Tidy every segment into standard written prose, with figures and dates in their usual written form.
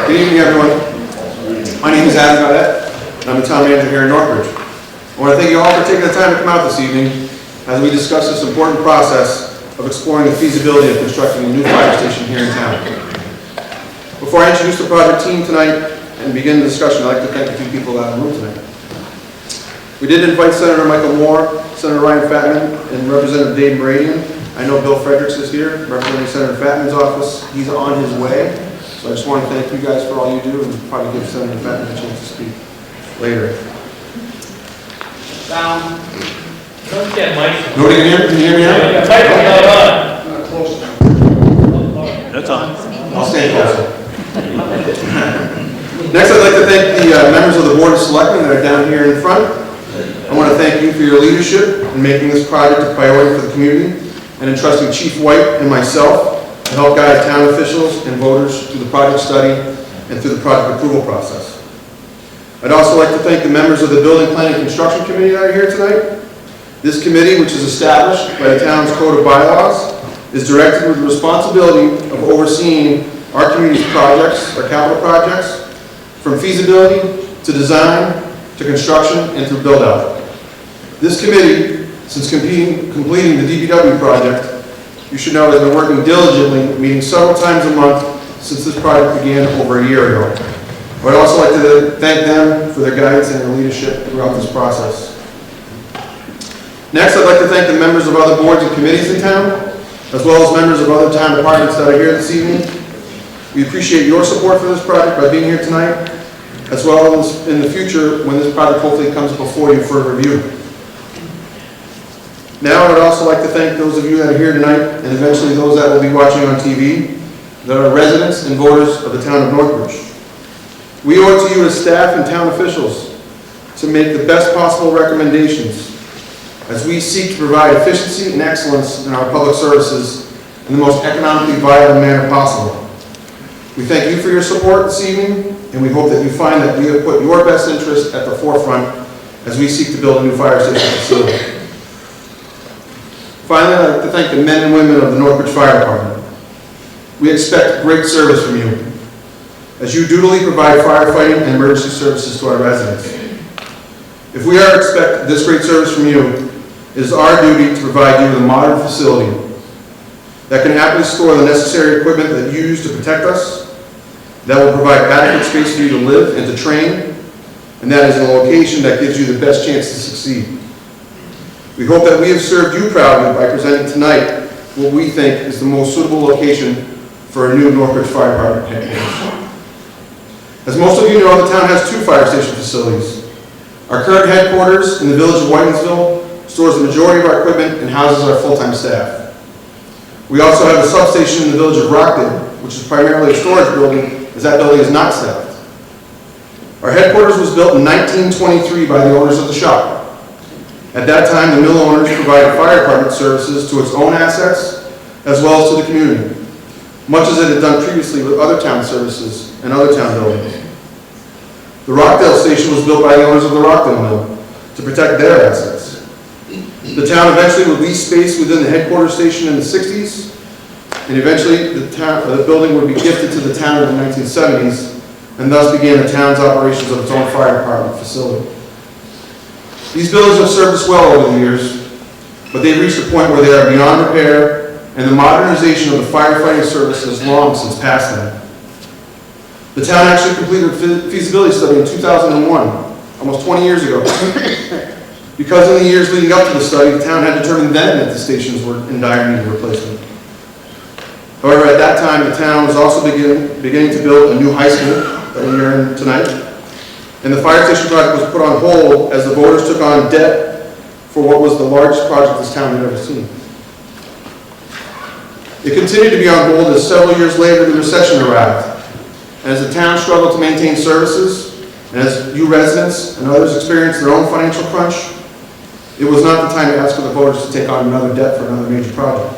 Good evening, everyone. My name is Adam Dept, and I'm the town manager here in Northbridge. I want to thank you all for taking the time to come out this evening as we discuss this important process of exploring the feasibility of constructing a new fire station here in town. Before I introduce the project team tonight and begin the discussion, I'd like to thank a few people out in the room tonight. We did invite Senator Michael Moore, Senator Ryan Fatman, and Representative Dave Meridian. I know Bill Fredericks is here, representing Senator Fatman's office. He's on his way. So I just want to thank you guys for all you do and probably give Senator Fatman a chance to speak later. Don't get Mike. Nobody can hear me now? Mike's not on. That's on. I'll stay closer. Next, I'd like to thank the members of the Board of Selectmen that are down here in front. I want to thank you for your leadership in making this project a priority for the community and entrusting Chief White and myself to help guide town officials and voters through the project study and through the project approval process. I'd also like to thank the members of the Building Planning and Construction Committee that are here tonight. This committee, which is established by the town's Code of Bylaws, is directed with the responsibility of overseeing our community's projects, our capital projects, from feasibility to design to construction and through build-out. This committee, since completing the DPW project, you should know has been working diligently, meeting several times a month since this project began over a year ago. I would also like to thank them for their guidance and their leadership throughout this process. Next, I'd like to thank the members of other boards and committees in town, as well as members of other town departments that are here this evening. We appreciate your support for this project by being here tonight, as well as in the future when this project hopefully comes before you for review. Now, I would also like to thank those of you that are here tonight, and eventually those that will be watching on TV, that are residents and voters of the town of Northbridge. We owe it to you as staff and town officials to make the best possible recommendations as we seek to provide efficiency and excellence in our public services in the most economically viable manner possible. We thank you for your support this evening, and we hope that you find that we have put your best interest at the forefront as we seek to build a new fire station facility. Finally, I'd like to thank the men and women of the Northbridge Fire Department. We expect great service from you as you dutifully provide firefighting and emergency services to our residents. If we are to expect this great service from you, it is our duty to provide you with a modern facility that can aptly store the necessary equipment that you use to protect us, that will provide adequate space for you to live and to train, and that is in a location that gives you the best chance to succeed. We hope that we have served you proudly by presenting tonight what we think is the most suitable location for a new Northbridge Fire Department headquarters. As most of you know, the town has two fire station facilities. Our current headquarters in the village of Whitingsville stores the majority of our equipment and houses our full-time staff. We also have a substation in the village of Rockdale, which is primarily a storage building, as that building is not staffed. Our headquarters was built in 1923 by the owners of the shop. At that time, the mill owners provided fire department services to its own assets as well as to the community, much as it had done previously with other town services and other town buildings. The Rockdale station was built by the owners of the Rockdale mill to protect their assets. The town eventually would lease space within the headquarters station in the 60s, and eventually the building would be gifted to the town in the 1970s, and thus began the town's operations of its own fire department facility. These buildings have served us well over the years, but they've reached a point where they are beyond repair, and the modernization of the firefighting service has long since passed them. The town actually completed a feasibility study in 2001, almost 20 years ago. Because in the years leading up to the study, the town had determined then that the stations were in dire need of replacement. However, at that time, the town was also beginning to build a new high school that we are in tonight, and the fire station project was put on hold as the voters took on debt for what was the largest project this town had ever seen. It continued to be on hold as several years later the recession arrived, and as the town struggled to maintain services, and as you residents and others experienced their own financial crunch, it was not the time to ask for the voters to take on another debt for another major project.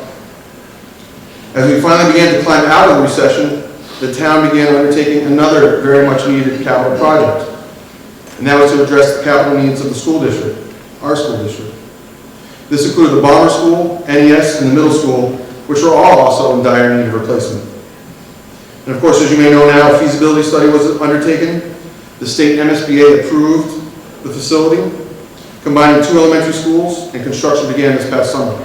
As we finally began to climb out of the recession, the town began undertaking another very much needed capital project, and that was to address the capital needs of the school district, our school district. This included the Bomber School, NES, and the middle school, which were all also in dire need of replacement. And of course, as you may know now, a feasibility study was undertaken. The state MSBA approved the facility, combining 2 elementary schools, and construction began this past summer.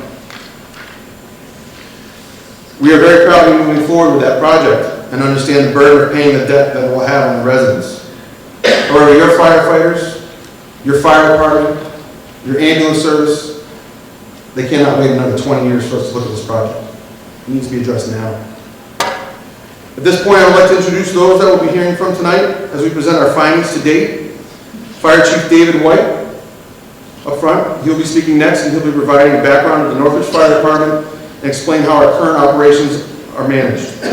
We are very proud to be moving forward with that project and understand the burden of paying the debt that it will have on the residents. However, your firefighters, your fire department, your ambulance service, they cannot wait another 20 years for us to look at this project. It needs to be addressed now. At this point, I would like to introduce those that we'll be hearing from tonight as we present our findings to date. Fire Chief David White up front. He'll be speaking next, and he'll be providing a background of the Northbridge Fire Department and explain how our current operations are managed.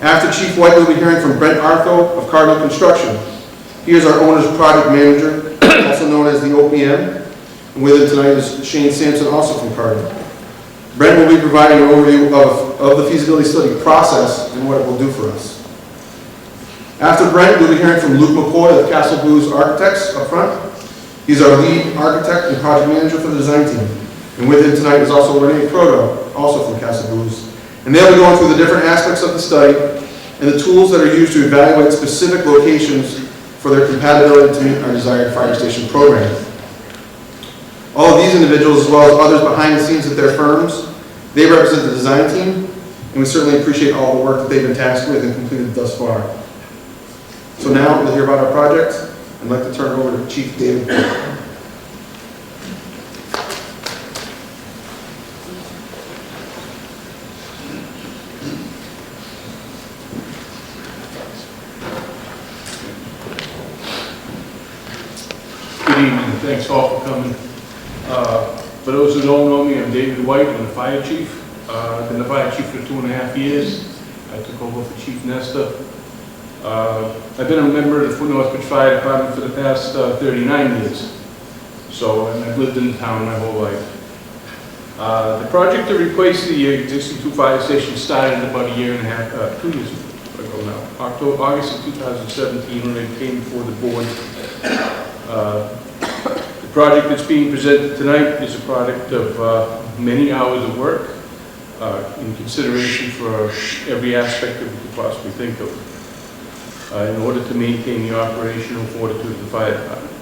After Chief White, we'll be hearing from Brent Artho of Cardinal Construction. He is our owner's project manager, also known as the OPM. And with him tonight is Shane Sampson, also from Cardinal. Brent will be providing an overview of the feasibility study process and what it will do for us. After Brent, we'll be hearing from Luke McCoy of Castle Blues Architects up front. He's our lead architect and project manager for the design team. And with him tonight is also Renee Proto, also from Castle Blues. And they'll be going through the different aspects of the study and the tools that are used to evaluate specific locations for their compatibility to meet our desired fire station program. All of these individuals, as well as others behind the scenes at their firms, they represent the design team, and we certainly appreciate all the work that they've been tasked with and completed thus far. So now we'll hear about our project. I'd like to turn it over to Chief David. Good evening, thanks all for coming. For those who don't know me, I'm David White, I'm the fire chief. I've been the fire chief for 2.5 years. I took over for Chief Nesta. I've been a member of the Northbridge Fire Department for the past 39 years. So, and I've lived in the town my whole life. The project to replace the existing 2 fire stations started about 2 years ago now. August of 2017 when it came before the board. The project that's being presented tonight is a product of many hours of work in consideration for every aspect that we could possibly think of in order to maintain the operational fortitude of the fire department.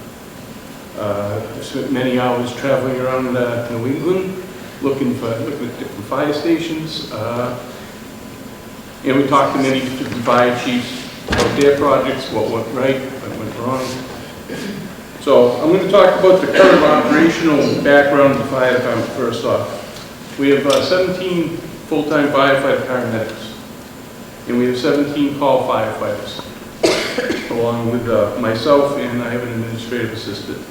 I've spent many hours traveling around New England looking at different fire stations, and we talked to many different fire chiefs about their projects, what went right, what went wrong. So I'm going to talk about the current operational background of the fire department first off. We have 17 full-time firefighter paramedics, and we have 17 call firefighters, along with myself, and I have an administrative assistant.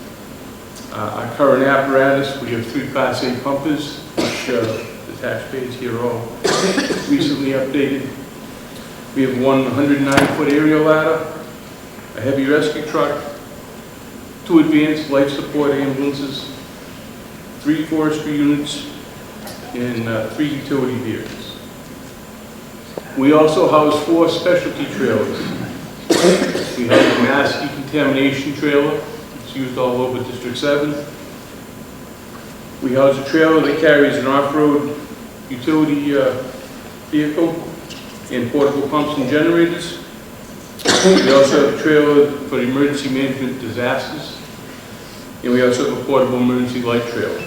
Our current apparatus, we have 3 Class A pumpers, which the taxpayers here all recently updated. We have 1 109-foot aerial ladder, a heavy rescue truck, 2 advanced life support ambulances, 3 forestry units, and 3 utility vehicles. We also house 4 specialty trailers. We have a mass decontamination trailer. It's used all over District 7. We house a trailer that carries an off-road utility vehicle and portable pumps and generators. We also have a trailer for emergency management disasters, and we also have a portable emergency light trailer.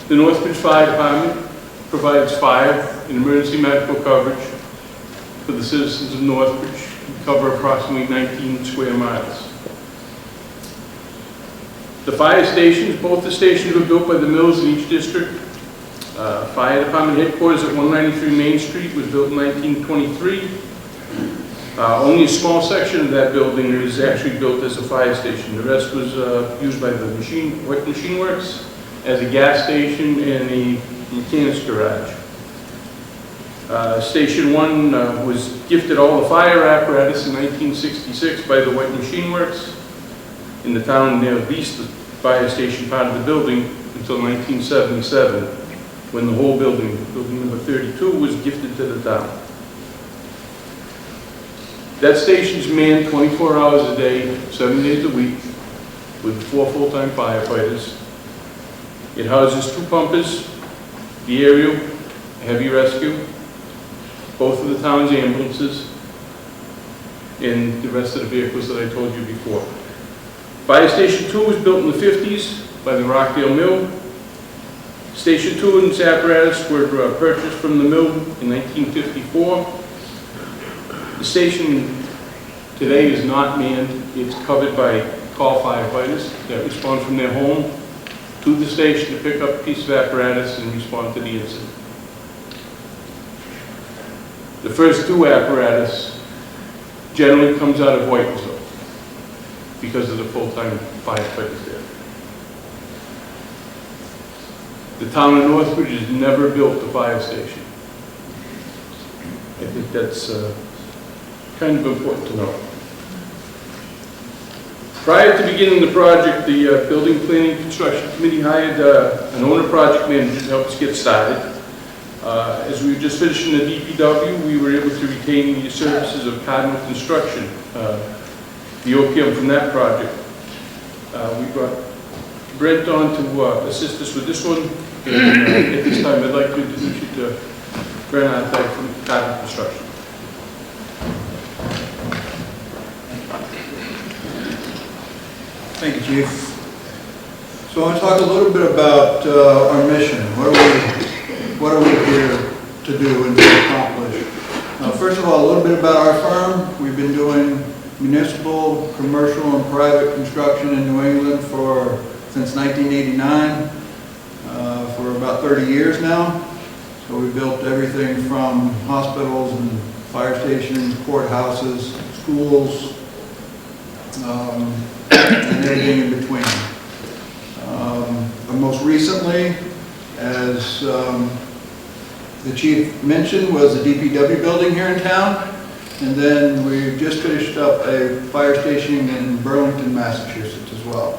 The Northbridge Fire Department provides fire and emergency medical coverage for the citizens of Northbridge. We cover approximately 19 square miles. The fire stations, both the stations were built by the mills in each district. Fire Department headquarters at 193 Main Street was built in 1923. Only a small section of that building is actually built as a fire station. The rest was used by the Machine Works as a gas station and a mechanics garage. Station 1 was gifted all the fire apparatus in 1966 by the White Machine Works. In the town, they leased the fire station part of the building until 1977, when the whole building number 32, was gifted to the town. That station's manned 24 hours a day, 7 days a week, with 4 full-time firefighters. It houses 2 pumpers, the aerial, heavy rescue, both of the town's ambulances, and the rest of the vehicles that I told you before. Fire Station 2 was built in the 50s by the Rockdale Mill. Station 2 and its apparatus were purchased from the mill in 1954. The station today is not manned. It's covered by call firefighters that respond from their home to the station to pick up a piece of apparatus and respond to the incident. The first 2 apparatus generally comes out of Whitensville because of the full-time firefighters there. The town of Northbridge has never built a fire station. I think that's kind of important to know. Prior to beginning the project, the Building Planning Construction Committee hired an owner project manager to help us get started. As we were just finishing the DPW, we were able to retain the services of Cardinal Construction, the OPM from that project. We brought Brent on to assist us with this one. And at this time, I'd like to introduce you to Brent from Cardinal Construction. Thank you, Chief. So I want to talk a little bit about our mission. What are we here to do and to accomplish? First of all, a little bit about our firm. We've been doing municipal, commercial, and private construction in New England since 1989, for about 30 years now. So we built everything from hospitals and fire stations, courthouses, schools, and everything in between. But most recently, as the chief mentioned, was the DPW building here in town, and then we just finished up a fire station in Burlington, Massachusetts as well.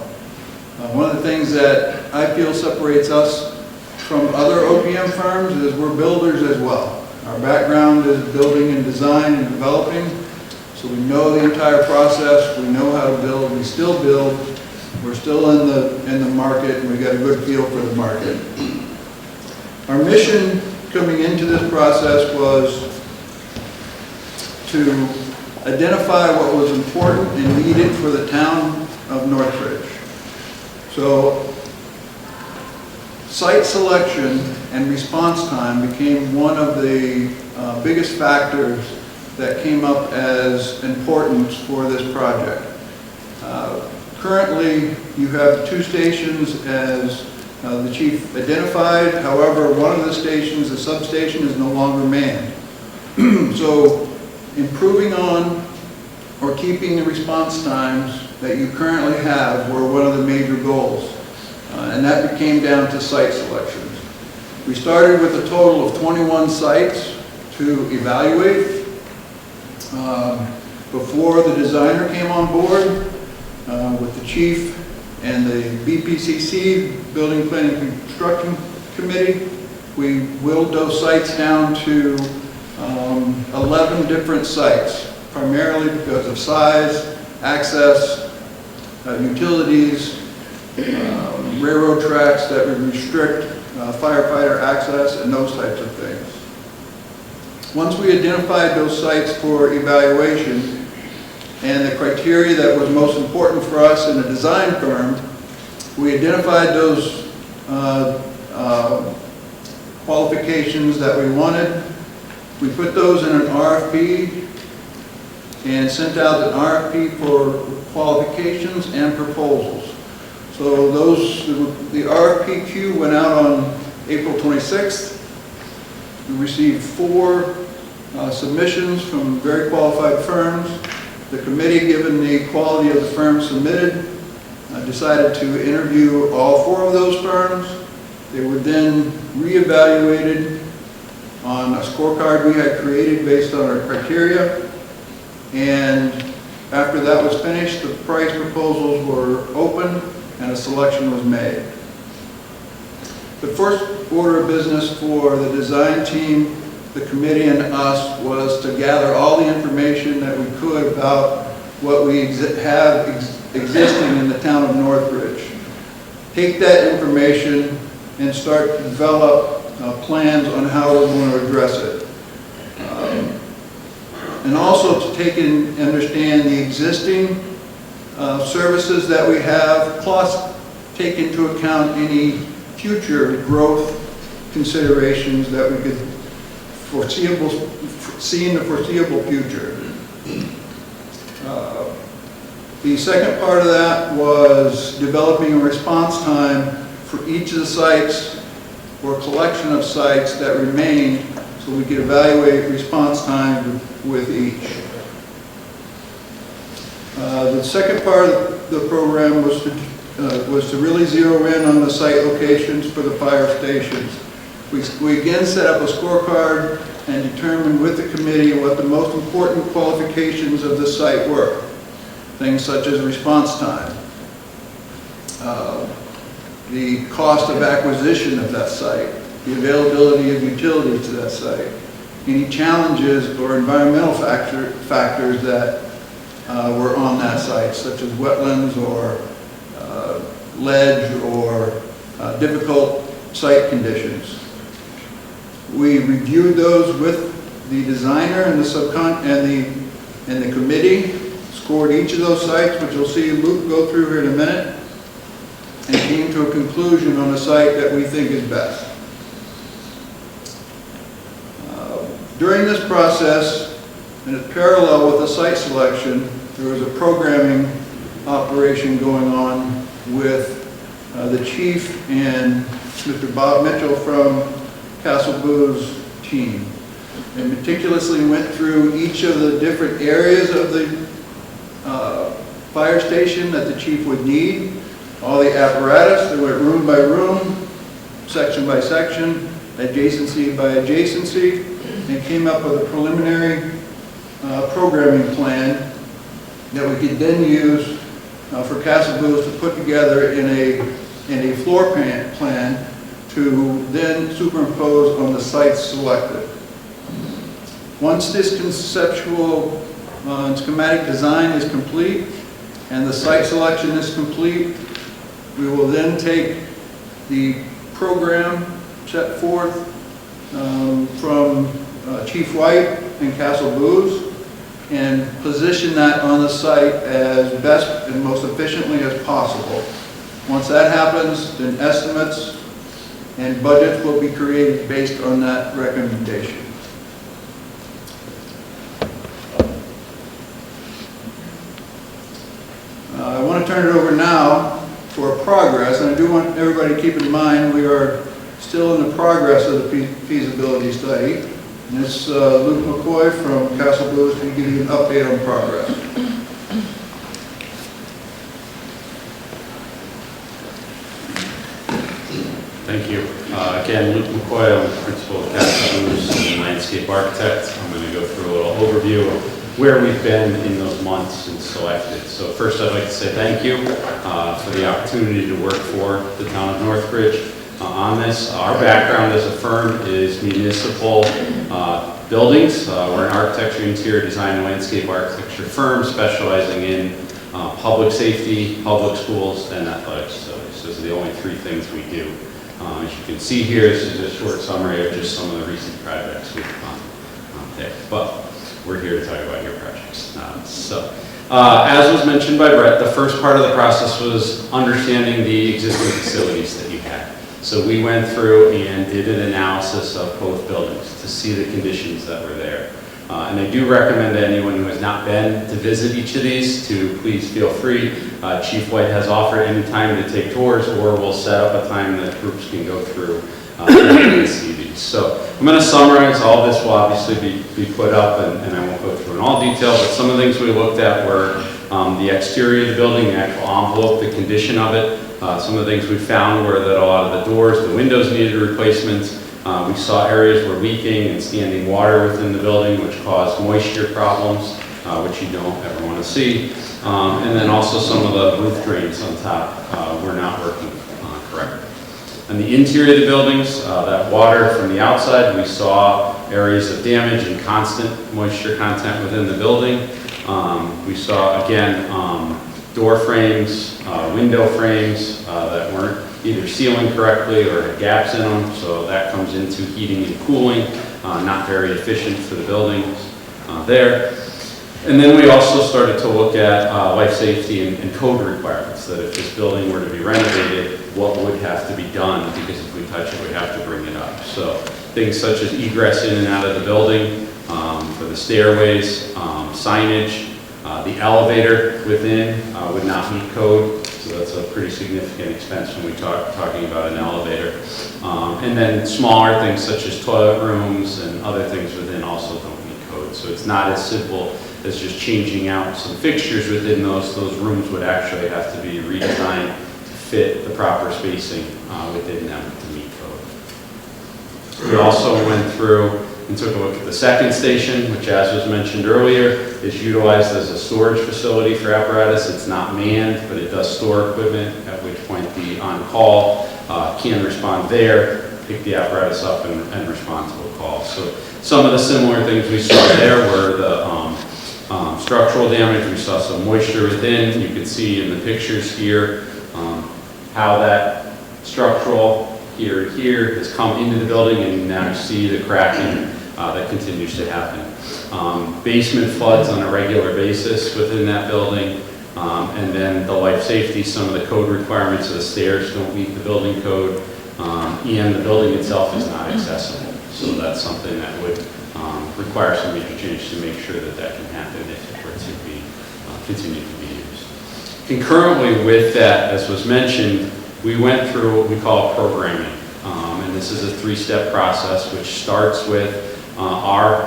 One of the things that I feel separates us from other OPM firms is we're builders as well. Our background is building and design and developing, so we know the entire process, we know how to build, we still build, we're still in the market, and we got a good feel for the market. Our mission coming into this process was to identify what was important and needed for the town of Northbridge. So site selection and response time became one of the biggest factors that came up as importance for this project. Currently, you have 2 stations as the chief identified. However, one of the stations, the substation, is no longer manned. So improving on or keeping the response times that you currently have were one of the major goals. And that became down to site selections. We started with a total of 21 sites to evaluate. Before the designer came on board, with the chief and the BPCC, Building Planning Construction Committee, we whittled those sites down to 11 different sites, primarily because of size, access, utilities, railroad tracks that would restrict firefighter access, and those types of things. Once we identified those sites for evaluation and the criteria that was most important for us in a design firm, we identified those qualifications that we wanted. We put those in an RFP and sent out an RFP for qualifications and proposals. So the RFP queue went out on April 26th. We received 4 submissions from very qualified firms. The committee, given the quality of the firms submitted, decided to interview all 4 of those firms. They were then reevaluated on a scorecard we had created based on our criteria. And after that was finished, the price proposals were opened and a selection was made. The first order of business for the design team, the committee, and us was to gather all the information that we could about what we have existing in the town of Northbridge. Take that information and start to develop plans on how we're going to address it. And also to take in and understand the existing services that we have, plus take into account any future growth considerations that we could see in the foreseeable future. The second part of that was developing a response time for each of the sites or collection of sites that remain so we could evaluate response time with each. The second part of the program was to really zero in on the site locations for the fire stations. We again set up a scorecard and determined with the committee what the most important qualifications of the site were. Things such as response time, the cost of acquisition of that site, the availability of utilities to that site, any challenges or environmental factors that were on that site, such as wetlands or ledge or difficult site conditions. We reviewed those with the designer and the committee, scored each of those sites, which you'll see Luke go through here in a minute, and came to a conclusion on a site that we think is best. During this process, and in parallel with the site selection, there was a programming operation going on with the chief and Mr. Bob Mitchell from Castle Boo's team, and meticulously went through each of the different areas of the fire station that the chief would need, all the apparatus. They went room by room, section by section, adjacency by adjacency, and came up with a preliminary programming plan that we could then use for Castle Boo's to put together in a floor plan to then superimpose on the sites selected. Once this conceptual schematic design is complete and the site selection is complete, we will then take the program set forth from Chief White and Castle Boo's and position that on the site as best and most efficiently as possible. Once that happens, then estimates and budgets will be created based on that recommendation. I want to turn it over now for progress, and I do want everybody to keep in mind we are still in the progress of the feasibility study. And it's Luke McCoy from Castle Boo's to give you an update on progress. Thank you. Again, Luke McCoy, I'm the principal of Castle Boo's and landscape architect. I'm going to go through a little overview of where we've been in those months and selected. So first I'd like to say thank you for the opportunity to work for the town of Northbridge on this. Our background as a firm is municipal buildings. We're an architecture, interior design, and landscape architecture firm specializing in public safety, public schools, and athletics facilities. Those are the only three things we do. As you can see here, this is a short summary of just some of the recent projects we've done there. But we're here to talk about your projects. As was mentioned by Brett, the first part of the process was understanding the existing facilities that you had. So we went through and did an analysis of both buildings to see the conditions that were there. And I do recommend to anyone who has not been to visit each of these to please feel free. Chief White has offered any time to take tours, or we'll set up a time that groups can go through and see these. So I'm going to summarize. All this will obviously be put up, and I won't go through in all detail, but some of the things we looked at were the exterior of the building, the actual envelope, the condition of it. Some of the things we found were that a lot of the doors, the windows needed replacements. We saw areas were leaking and standing water within the building, which caused moisture problems, which you don't ever want to see. And then also some of the roof drains on top were not working correctly. On the interior of the buildings, that water from the outside, we saw areas of damage and constant moisture content within the building. We saw, again, door frames, window frames that weren't either sealing correctly or had gaps in them, so that comes into heating and cooling, not very efficient for the buildings there. And then we also started to look at life safety and code requirements, that if this building were to be renovated, what would have to be done, because if we touch it, we have to bring it up. So things such as egress in and out of the building, for the stairways, signage, the elevator within would not meet code, so that's a pretty significant expense when we talking about an elevator. And then smaller things such as toilet rooms and other things within also don't meet code. So it's not as simple as just changing out some fixtures within those. Those rooms would actually have to be redesigned to fit the proper spacing within them to meet code. We also went through and took a look at the second station, which, as was mentioned earlier, is utilized as a storage facility for apparatus. It's not manned, but it does store equipment, at which point the on-call can respond there, pick the apparatus up, and respond to a call. So some of the similar things we saw there were the structural damage. We saw some moisture within. You can see in the pictures here how that structural here has come into the building, and now you see the cracking that continues to happen. Basement floods on a regular basis within that building, and then the life safety, some of the code requirements of the stairs don't meet the building code, and the building itself is not accessible. So that's something that would require some major change to make sure that that can happen if it were to be continue to be used. Concurrently with that, as was mentioned, we went through what we call programming, and this is a three-step process, which starts with our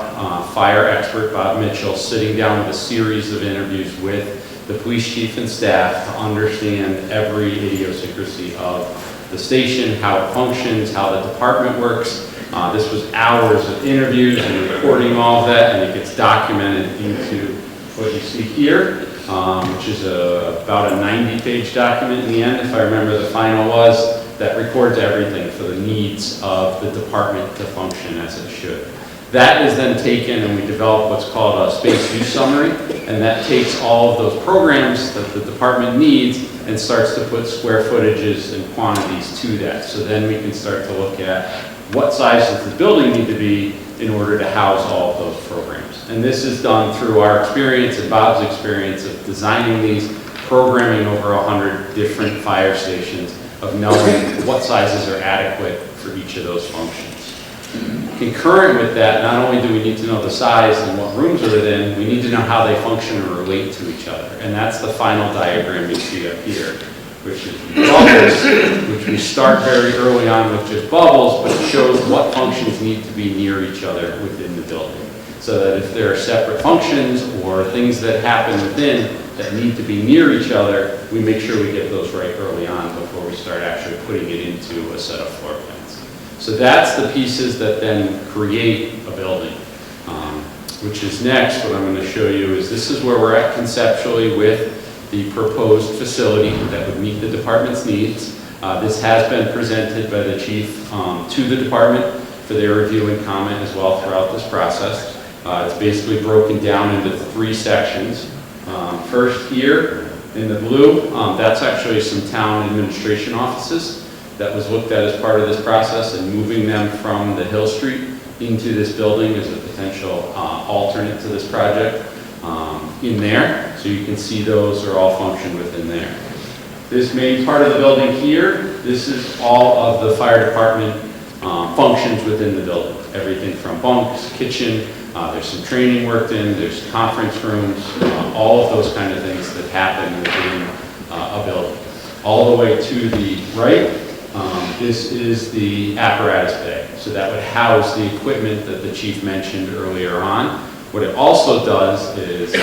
fire expert, Bob Mitchell, sitting down with a series of interviews with the police chief and staff to understand every idiosyncrasy of the station, how it functions, how the department works. This was hours of interviews and recording all of that, and it gets documented into what you see here, which is about a 90-page document in the end, if I remember the final was, that records everything for the needs of the department to function as it should. That is then taken and we develop what's called a space use summary, and that takes all of those programs that the department needs and starts to put square footages and quantities to that. So then we can start to look at what size does the building need to be in order to house all of those programs. And this is done through our experience and Bob's experience of designing these, programming over 100 different fire stations, of knowing what sizes are adequate for each of those functions. Concurrent with that, not only do we need to know the size and what rooms are within, we need to know how they function and relate to each other. And that's the final diagram you see up here, which is bubbles, which we start very early on with just bubbles, but it shows what functions need to be near each other within the building. So that if there are separate functions or things that happen within that need to be near each other, we make sure we get those right early on before we start actually putting it into a set of floor plans. So that's the pieces that then create a building. Which is next, what I'm going to show you is this is where we're at conceptually with the proposed facility that would meet the department's needs. This has been presented by the chief to the department for their review and comment as well throughout this process. It's basically broken down into three sections. First here in the blue, that's actually some town administration offices that was looked at as part of this process, and moving them from the Hill Street into this building as a potential alternate to this project in there. So you can see those are all functioned within there. This main part of the building here, this is all of the fire department functions within the building. Everything from bunks, kitchen, there's some training worked in, there's conference rooms, all of those kind of things that happen within a building. All the way to the right, this is the apparatus bay. So that would house the equipment that the chief mentioned earlier on. What it also does is,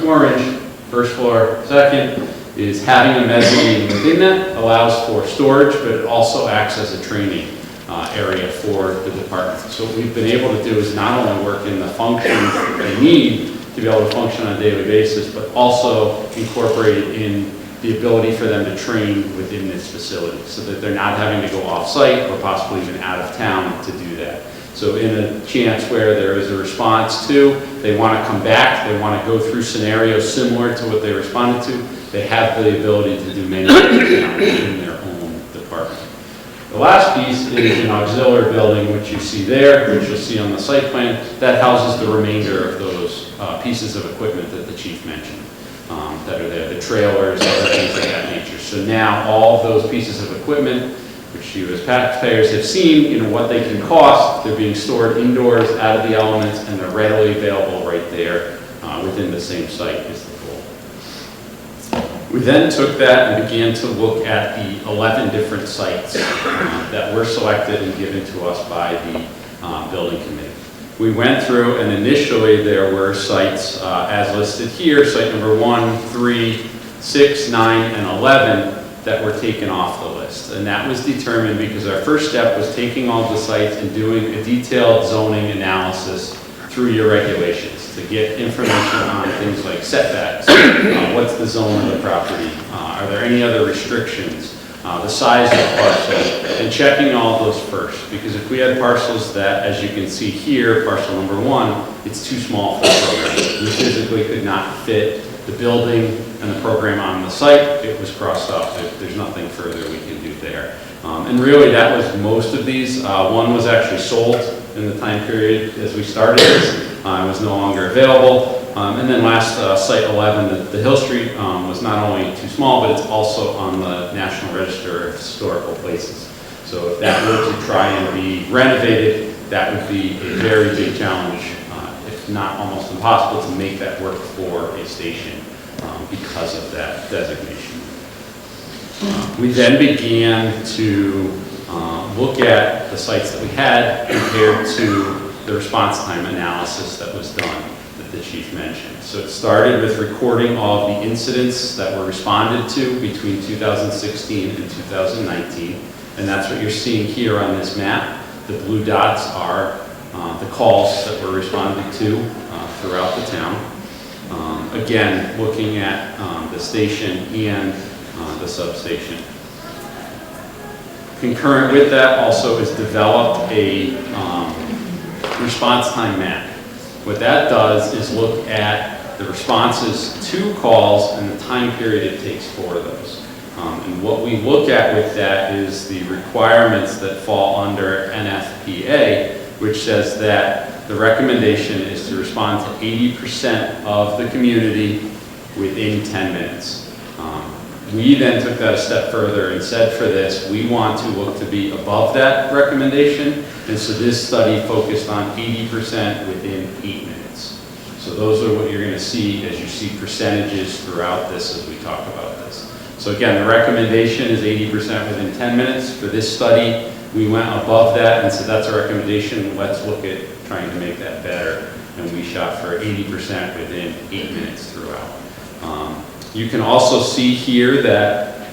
orange, first floor, second, is having a mezzanine within that, allows for storage, but it also acts as a training area for the department. So what we've been able to do is not only work in the functions that they need to be able to function on a daily basis, but also incorporate it in the ability for them to train within this facility so that they're not having to go off-site or possibly even out of town to do that. So in a chance where there is a response to, they want to come back, they want to go through scenarios similar to what they responded to, they have the ability to do many things in their own The last piece is an auxiliary building, which you see there, which you'll see on the site plan, that houses the remainder of those pieces of equipment that the chief mentioned that are there, the trailers, other things of that nature. So now all of those pieces of equipment, which you as taxpayers have seen, what they can cost, they're being stored indoors, out of the elements, and they're readily available right there within the same site is the goal. We then took that and began to look at the 11 different sites that were selected and given to us by the building committee. We went through, and initially there were sites as listed here, site number 1, 3, 6, 9, and 11 that were taken off the list. And that was determined because our first step was taking all the sites and doing a detailed zoning analysis through your regulations to get information on things like setbacks, what's the zone of the property, are there any other restrictions, the size of the parcel, and checking all those first. Because if we had parcels that, as you can see here, parcel number 1, it's too small for the program. We physically could not fit the building and the program on the site. It was crossed off. There's nothing further we can do there. And really that was most of these. One was actually sold in the time period as we started this. It was no longer available. And then last site 11, the Hill Street was not only too small, but it's also on the National Register of Historical Places. So if that were to try and be renovated, that would be a very big challenge, if not almost impossible, to make that work for a station because of that designation. We then began to look at the sites that we had compared to the response time analysis that was done that the chief mentioned. So it started with recording all of the incidents that were responded to between 2016 and 2019, and that's what you're seeing here on this map. The blue dots are the calls that were responded to throughout the town. Again, looking at the station and the substation. Concurrent with that also is developed a response time map. What that does is look at the responses to calls and the time period it takes for those. And what we look at with that is the requirements that fall under NFPA, which says that the recommendation is to respond to 80% of the community within 10 minutes. We then took that a step further and said for this, we want to look to be above that recommendation. And so this study focused on 80% within 8 minutes. So those are what you're going to see as you see percentages throughout this as we talk about this. So again, the recommendation is 80% within 10 minutes. For this study, we went above that and said that's a recommendation. Let's look at trying to make that better. And we shot for 80% within 8 minutes throughout. You can also see here that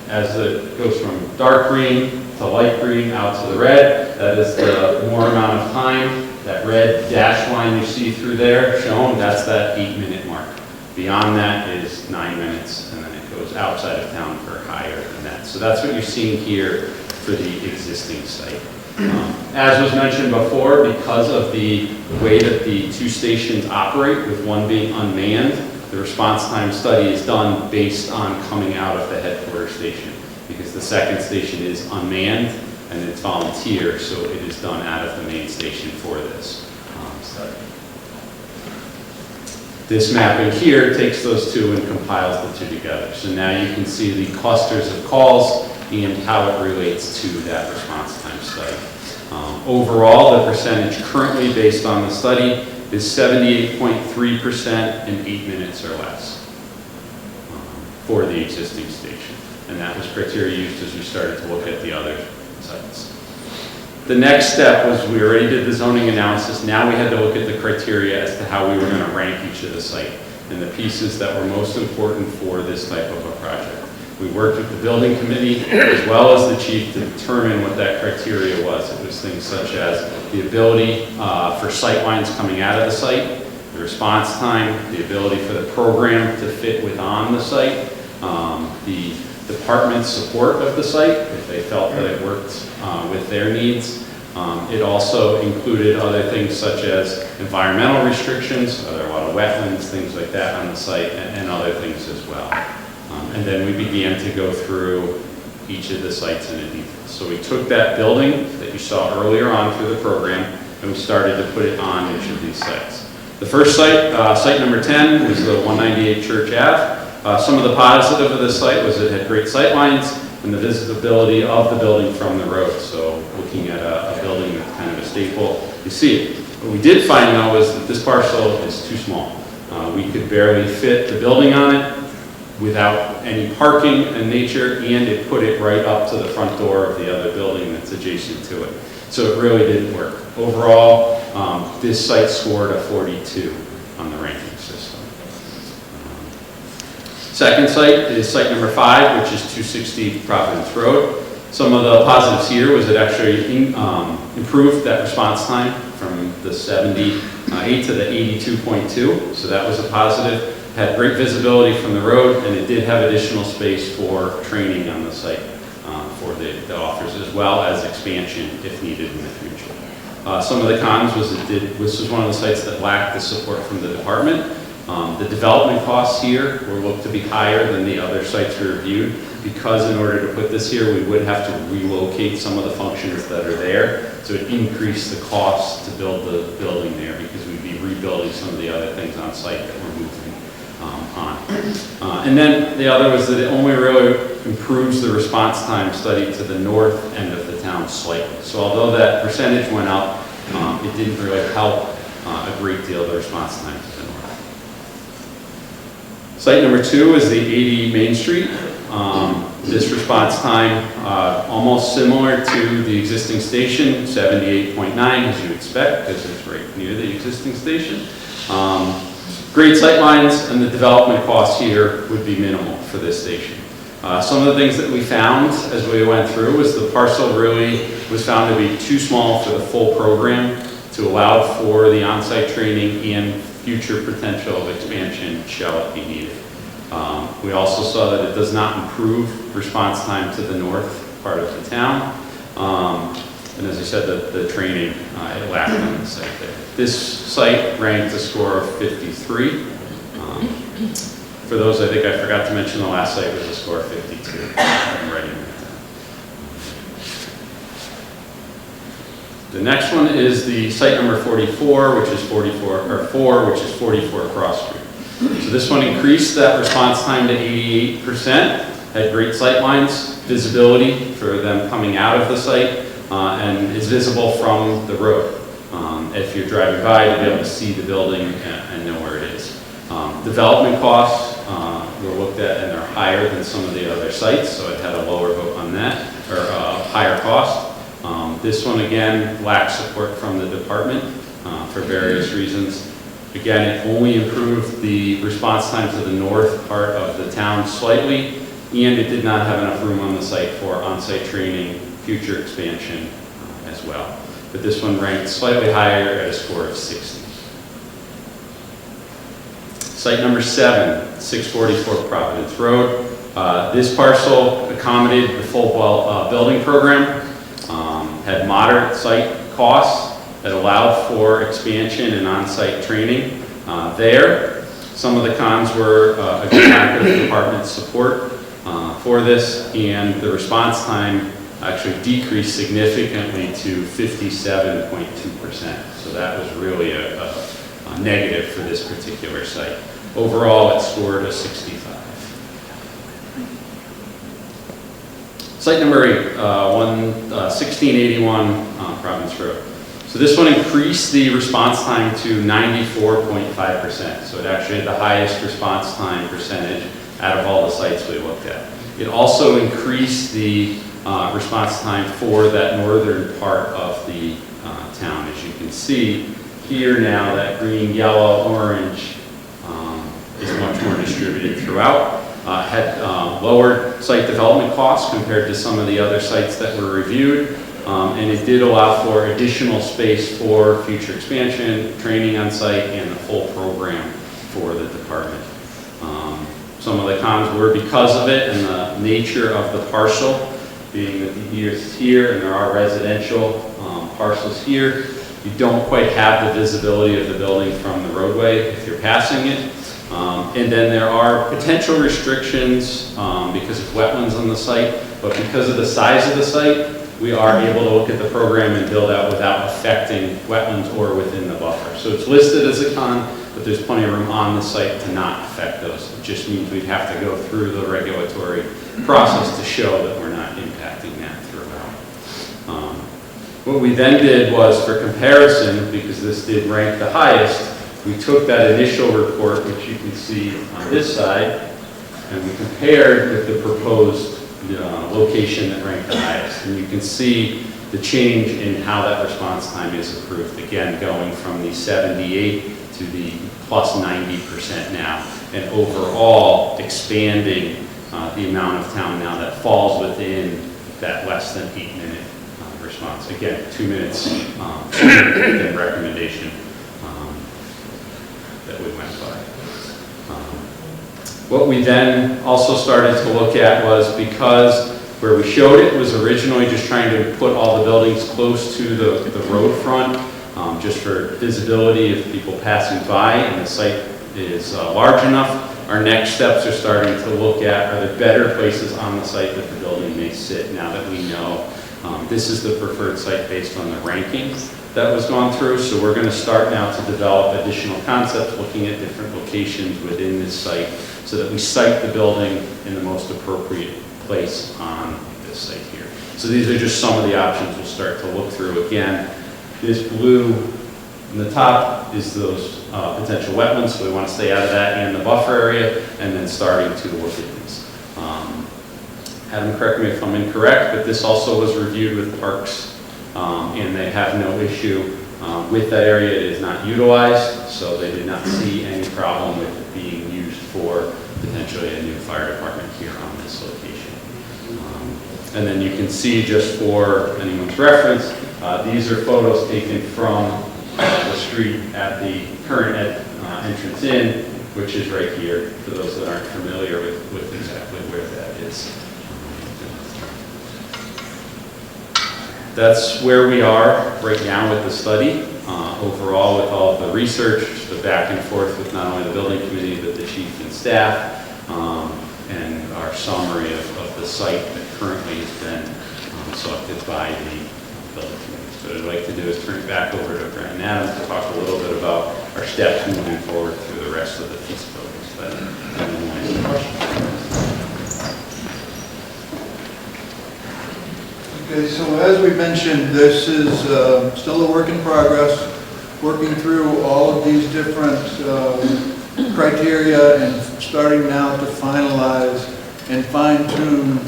as it goes from dark green to light green out to the red, that is the more amount of time. That red dash line you see through there shown, that's that 8-minute mark. Beyond that is 9 minutes, and then it goes outside of town for higher than that. So that's what you're seeing here for the existing site. As was mentioned before, because of the way that the two stations operate, with one being unmanned, the response time study is done based on coming out of the headquarters station, because the second station is unmanned and it's volunteer, so it is done out of the main station for this study. This mapping here takes those two and compiles the two together. So now you can see the clusters of calls and how it relates to that response time study. Overall, the percentage currently based on the study is 78.3% in 8 minutes or less for the existing station. And that was criteria used as we started to look at the other sites. The next step was we already did the zoning analysis. Now we had to look at the criteria as to how we were going to rank each of the site and the pieces that were most important for this type of a project. We worked with the building committee as well as the chief to determine what that criteria was. It was things such as the ability for sight lines coming out of the site, the response time, the ability for the program to fit within the site, the department's support of the site, if they felt that it worked with their needs. It also included other things such as environmental restrictions, are there a lot of wetlands, things like that on the site, and other things as well. And then we began to go through each of the sites in a detail. So we took that building that you saw earlier on through the program, and we started to put it on each of these sites. The first site, site number 10, was the 198 Church Ave. Some of the positive of this site was it had great sight lines and the visibility of the building from the road. So looking at a building that's kind of a staple, you see it. What we did find though is that this parcel is too small. We could barely fit the building on it without any parking in nature, and it put it right up to the front door of the other building that's adjacent to it. So it really didn't work. Overall, this site scored a 42 on the ranking system. Second site is site number 5, which is 260 Providence Road. Some of the positives here was it actually improved that response time from the 78 to the 82.2, so that was a positive. Had great visibility from the road, and it did have additional space for training on the site for the officers, as well as expansion if needed in the future. Some of the cons was this was one of the sites that lacked the support from the department. The development costs here were looked to be higher than the other sites we reviewed, because in order to put this here, we would have to relocate some of the functions that are there. So it increased the cost to build the building there, because we'd be rebuilding some of the other things on site that we're moving on. And then the other was that it only really improves the response time study to the north end of the town slightly. So although that percentage went up, it didn't really help a great deal the response time to the north. Site number 2 is the 80 Main Street. This response time, almost similar to the existing station, 78.9 as you expect, because it's right near the existing station. Great sight lines, and the development costs here would be minimal for this station. Some of the things that we found as we went through was the parcel really was found to be too small for the full program to allow for the on-site training and future potential of expansion shall it be needed. We also saw that it does not improve response time to the north part of the town. And as I said, the training, it lacked on the site there. This site ranked a score of 53. For those, I think I forgot to mention, the last site was a score of 52. I'm writing that down. The next one is the site number 44, which is 44 Cross Street. So this one increased that response time to 88%, had great sight lines, visibility for them coming out of the site, and is visible from the road. If you're driving by, to be able to see the building and know where it is. Development costs were looked at, and they're higher than some of the other sites, so it had a lower vote on that, or higher cost. This one, again, lacked support from the department for various reasons. Again, it only improved the response time to the north part of the town slightly, and it did not have enough room on the site for on-site training, future expansion as well. But this one ranked slightly higher at a score of 60. Site number 7, 644 Providence Road. This parcel accommodated the full building program, had moderate site costs that allowed for expansion and on-site training there. Some of the cons were again, lack of department support for this, and the response time actually decreased significantly to 57.2%. So that was really a negative for this particular site. Overall, it scored a 65. Site number 8, 1681 Providence Road. So this one increased the response time to 94.5%. So it actually had the highest response time percentage out of all the sites we looked at. It also increased the response time for that northern part of the town. As you can see here now, that green, yellow, orange is much more distributed throughout. Had lower site development costs compared to some of the other sites that were reviewed. And it did allow for additional space for future expansion, training on site, and the full program for the department. Some of the cons were because of it and the nature of the parcel, being that the years here and there are residential parcels here. You don't quite have the visibility of the building from the roadway if you're passing it. And then there are potential restrictions because of wetlands on the site, but because of the size of the site, we are able to look at the program and build out without affecting wetlands or within the buffer. So it's listed as a con, but there's plenty of room on the site to not affect those. It just means we'd have to go through the regulatory process to show that we're not impacting that throughout. What we then did was, for comparison, because this did rank the highest, we took that initial report, which you can see on this side, and we compared with the proposed location that ranked the highest. And you can see the change in how that response time is improved. Again, going from the 78 to the plus 90% now, and overall expanding the amount of town now that falls within that less than 8-minute response. Again, 2 minutes within recommendation that we went by. What we then also started to look at was, because where we showed it was originally just trying to put all the buildings close to the road front, just for visibility of people passing by, and the site is large enough. Our next steps are starting to look at, are there better places on the site that the building may sit, now that we know this is the preferred site based on the ranking that was gone through. So we're going to start now to develop additional concepts, looking at different locations within this site, so that we site the building in the most appropriate place on this site here. So these are just some of the options we'll start to look through. Again, this blue in the top is those potential wetlands, so we want to stay out of that and the buffer area, and then starting to look at these. Adam, correct me if I'm incorrect, but this also was reviewed with Parks, and they have no issue with that area. It is not utilized, so they did not see any problem with it being used for potentially a new fire department here on this location. And then you can see, just for anyone's reference, these are photos taken from the street at the current entrance in, which is right here, for those that aren't familiar with exactly where that is. That's where we are right now with the study. Overall, with all of the research, the back and forth with not only the building committee, but the chief and staff, and our summary of the site that currently has been selected by the building committee. So what I'd like to do is turn it back over to Brent and Adam to talk a little bit about our steps moving forward through the rest of the feasibility study. Okay, so as we mentioned, this is still a work in progress, working through all of these different criteria and starting now to finalize and fine-tune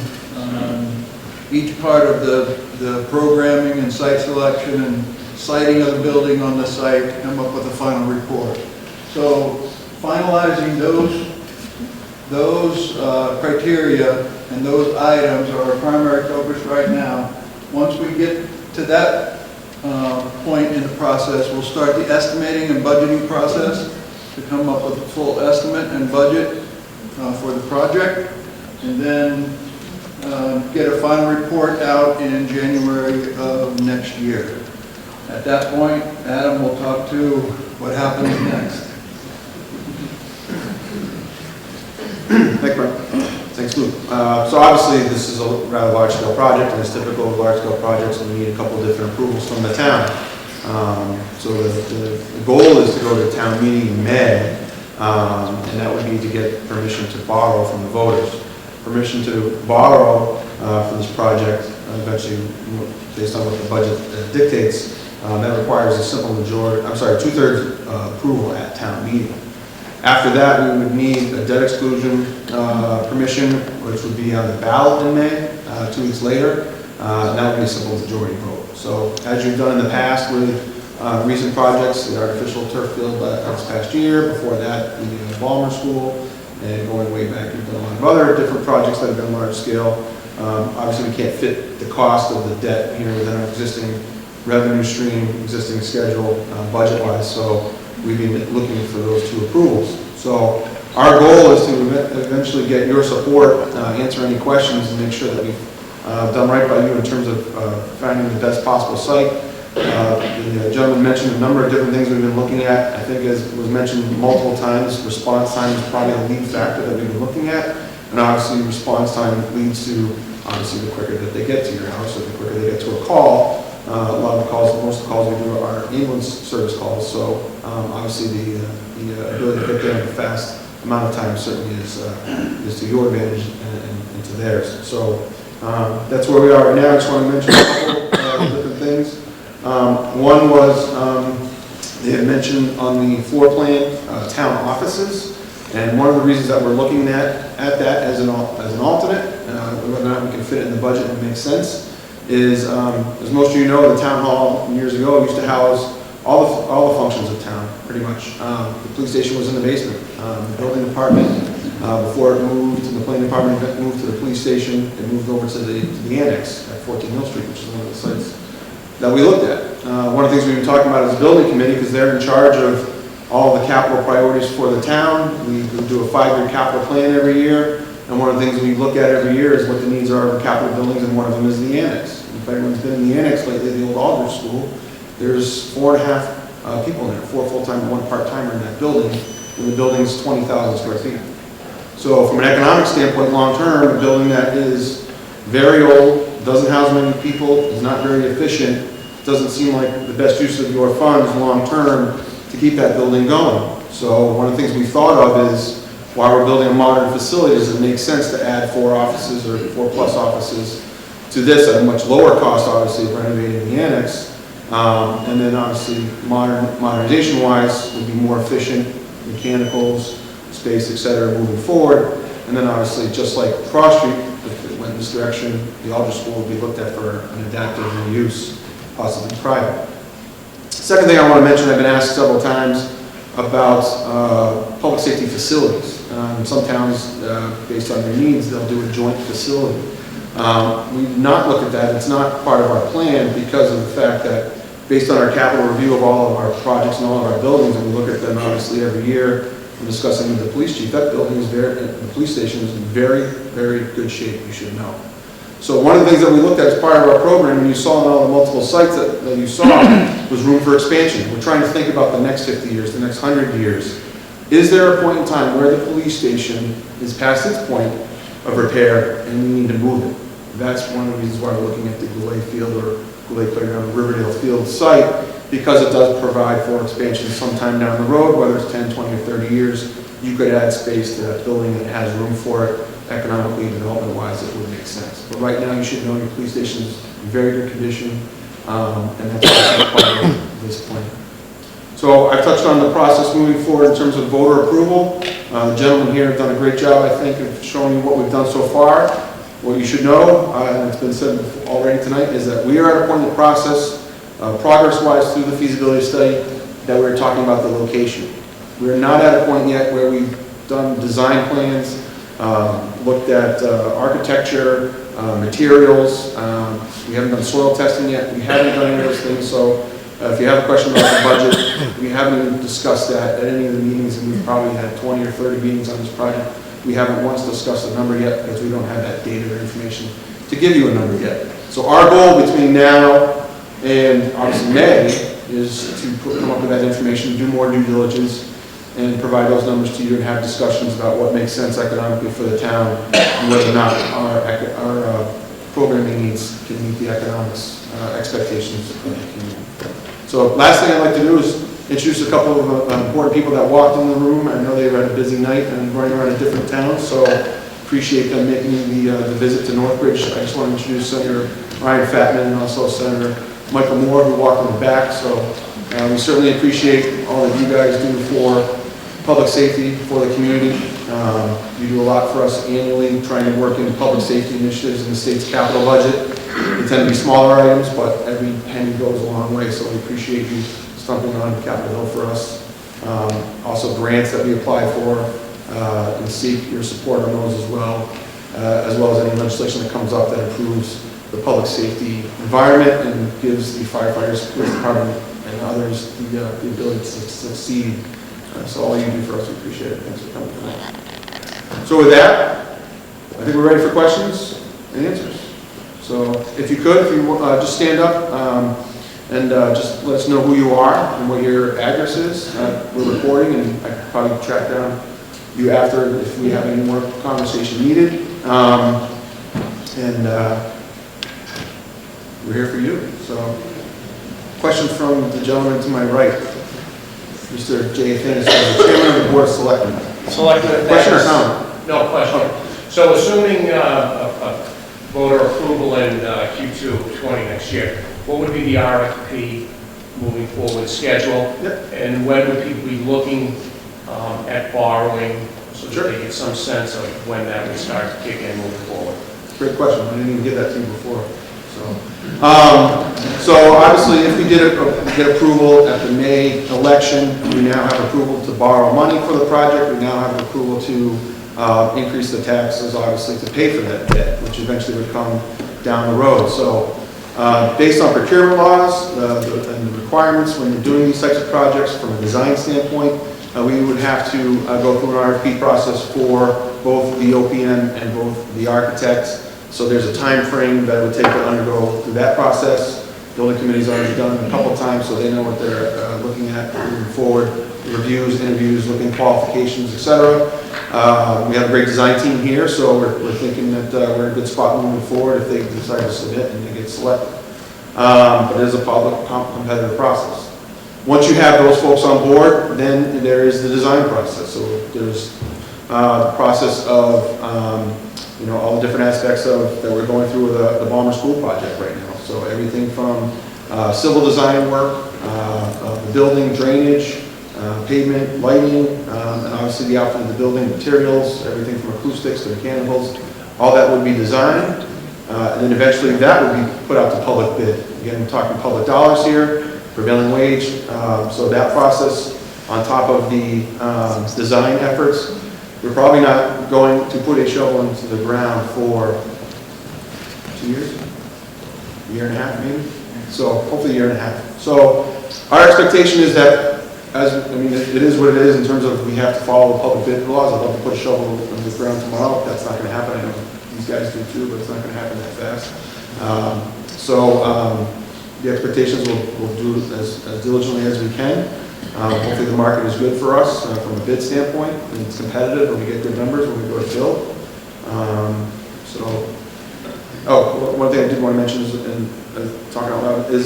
each part of the programming and site selection and siting of the building on the site to come up with a final report. So finalizing those criteria and those items are our primary focus right now. Once we get to that point in the process, we'll start the estimating and budgeting process to come up with a full estimate and budget for the project, and then get a final report out in January of next year. At that point, Adam will talk to what happens next. Thanks, Brent. Thanks, Lou. So obviously, this is a rather large-scale project, and it's typical of large-scale projects, and we need a couple of different approvals from the town. So the goal is to go to town meeting in May, and that would be to get permission to borrow from the voters. Permission to borrow for this project, eventually, based on what the budget dictates, that requires a simple majority, two-thirds approval at town meeting. After that, we would need a debt exclusion permission, which would be on the ballot in May, 2 weeks later, and that would be a simple majority vote. So as you've done in the past with recent projects, the artificial turf field this past year, before that, the Balmer School, and going way back, we've done a lot of other different projects that have been large scale. Obviously, we can't fit the cost of the debt here within our existing revenue stream, existing schedule, budget-wise, so we've been looking for those two approvals. So our goal is to eventually get your support, answer any questions, and make sure that we've done right by you in terms of finding the best possible site, The gentleman mentioned a number of different things we've been looking at. I think as was mentioned multiple times, response time is probably a lead factor that we've been looking at. And obviously response time leads to, obviously, the quicker that they get to your house or the quicker they get to a call. A lot of the calls, most of the calls we do are ambulance service calls. So obviously the ability to get there in a fast amount of time certainly is to your advantage and to theirs. So that's where we are right now. I just want to mention a couple different things. One was they had mentioned on the floor plan town offices, and one of the reasons that we're looking at that as an alternate, whether or not we can fit it in the budget and make sense, is as most of you know, the town hall years ago used to house all the functions of town, pretty much. The police station was in the basement. The building department, before it moved, the planning department moved to the police station, it moved over to the annex at 14 Mill Street, which is one of the sites that we looked at. One of the things we've been talking about is the building committee, because they're in charge of all the capital priorities for the town. We do a 5-year capital plan every year, and one of the things we look at every year is what the needs are of capital buildings, and one of them is the annex. If anyone's been in the annex lately, the old Aldridge School, there's 4.5 people in there, 4 full-time and 1 part-timer in that building, and the building's 20,000 square feet. So from an economic standpoint, long-term, a building that is very old, doesn't house many people, is not very efficient, doesn't seem like the best use of your funds long-term to keep that building going. So one of the things we thought of is, while we're building a modern facility, does it make sense to add 4 offices or 4+ offices to this at a much lower cost, obviously, of renovating the annex, and then obviously modernization-wise would be more efficient, mechanicals, space, etc., moving forward, and then obviously just like Cross Street, if it went in this direction, the Aldridge School would be looked at for an adaptive reuse, possibly private. Second thing I want to mention, I've been asked several times about public safety facilities. Some towns, based on their needs, they'll do a joint facility. We've not looked at that. It's not part of our plan because of the fact that based on our capital review of all of our projects and all of our buildings, and we look at them obviously every year, I'm discussing with the police chief, that building is the police station is in very, very good shape, you should know. So one of the things that we looked at as part of our program, and you saw in all the multiple sites that you saw, was room for expansion. We're trying to think about the next 50 years, the next 100 years. Is there a point in time where the police station is past its point of repair and we need to move it? That's one of the reasons why we're looking at the Goulet Field or Goulet Playground, Riverdale Field site, because it does provide for expansion sometime down the road, whether it's 10, 20, or 30 years. You could add space to that building that has room for it. Economically, development-wise, it would make sense. But right now, you should know your police station is in very good condition, and that's part of this plan. So I've touched on the process moving forward in terms of voter approval. The gentlemen here have done a great job, I think, of showing you what we've done so far. What you should know, and it's been said already tonight, is that we are at a point in the process, progress-wise through the feasibility study, that we're talking about the location. We're not at a point yet where we've done design plans, looked at architecture, materials. We haven't done soil testing yet. We haven't done any of those things. So if you have a question about the budget, we haven't even discussed that at any of the meetings, and we've probably had 20 or 30 meetings on this project. We haven't once discussed a number yet because we don't have that data or information to give you a number yet. So our goal between now and obviously May is to come up with that information, do more due diligence, and provide those numbers to you and have discussions about what makes sense economically for the town and whether or not our programming needs can meet the economics expectations of the community. So last thing I'd like to do is introduce a couple of important people that walked in the room. I know they were at a busy night and running around a different town, so appreciate them making the visit to Northbridge. I just want to introduce Senator Ryan Fatman and also Senator Michael Moore, who walked in the back. So we certainly appreciate all that you guys do for public safety, for the community. You do a lot for us annually, trying to work in public safety initiatives in the state's capital budget. They tend to be smaller items, but every penny goes a long way, so we appreciate you stumping on Capitol Hill for us. Also grants that we apply for, and seek your support on those as well as any legislation that comes up that improves the public safety environment and gives the firefighters, police department, and others the ability to succeed. So all you do for us, we appreciate it. Thanks for coming tonight. So with that, I think we're ready for questions and answers. So if you could, if you just stand up. And just let us know who you are and what your address is. We're recording, and I can probably track down you after if we have any more conversation needed. We're here for you. So, question from the gentleman to my right, Mr. J. Thanis, Chairman of the Board of Selectmen. Selectmen. Question or comment? No question. So assuming voter approval in Q2 20 next year, what would be the RFP moving forward schedule? Yep. And when would people be looking at borrowing, so that Sure. they get some sense of when that would start to kick in moving forward? Great question. I didn't even give that to you before. So obviously, if we did get approval at the May election, we now have approval to borrow money for the project. We now have approval to increase the taxes, obviously, to pay for that debt, which eventually would come down the road. So based on procurement laws and the requirements when you're doing these types of projects from a design standpoint, we would have to go through an RFP process for both the OPM and both the architects. So there's a time frame that it would take to undergo through that process. Building committee's already done it a couple of times, so they know what they're looking at moving forward. Reviews, interviews, looking at qualifications, etc. We have a great design team here, so we're thinking that we're in a good spot moving forward if they decide to submit and they get selected. But it is a public competitive process. Once you have those folks on board, then there is the design process. So there's the process of all the different aspects that we're going through with the Balmer School project right now. So everything from civil design work, the building, drainage, pavement, lighting, and obviously the outfit of the building, materials, everything from acoustics to mechanicals, all that would be designed. And then eventually that would be put out to public bid. Again, we're talking public dollars here, prevailing wage. So that process on top of the design efforts, we're probably not going to put a shovel into the ground for 2 years, a year and a half maybe. So hopefully a year and a half. So our expectation is that, it is what it is in terms of we have to follow the public bid laws. I'd love to put a shovel in the ground tomorrow. That's not going to happen. I know these guys do too, but it's not going to happen that fast. The expectations we'll do as diligently as we can. Hopefully the market is good for us from a bid standpoint, and it's competitive, and we get good numbers when we go to build. One thing I did want to mention is, talking out loud, is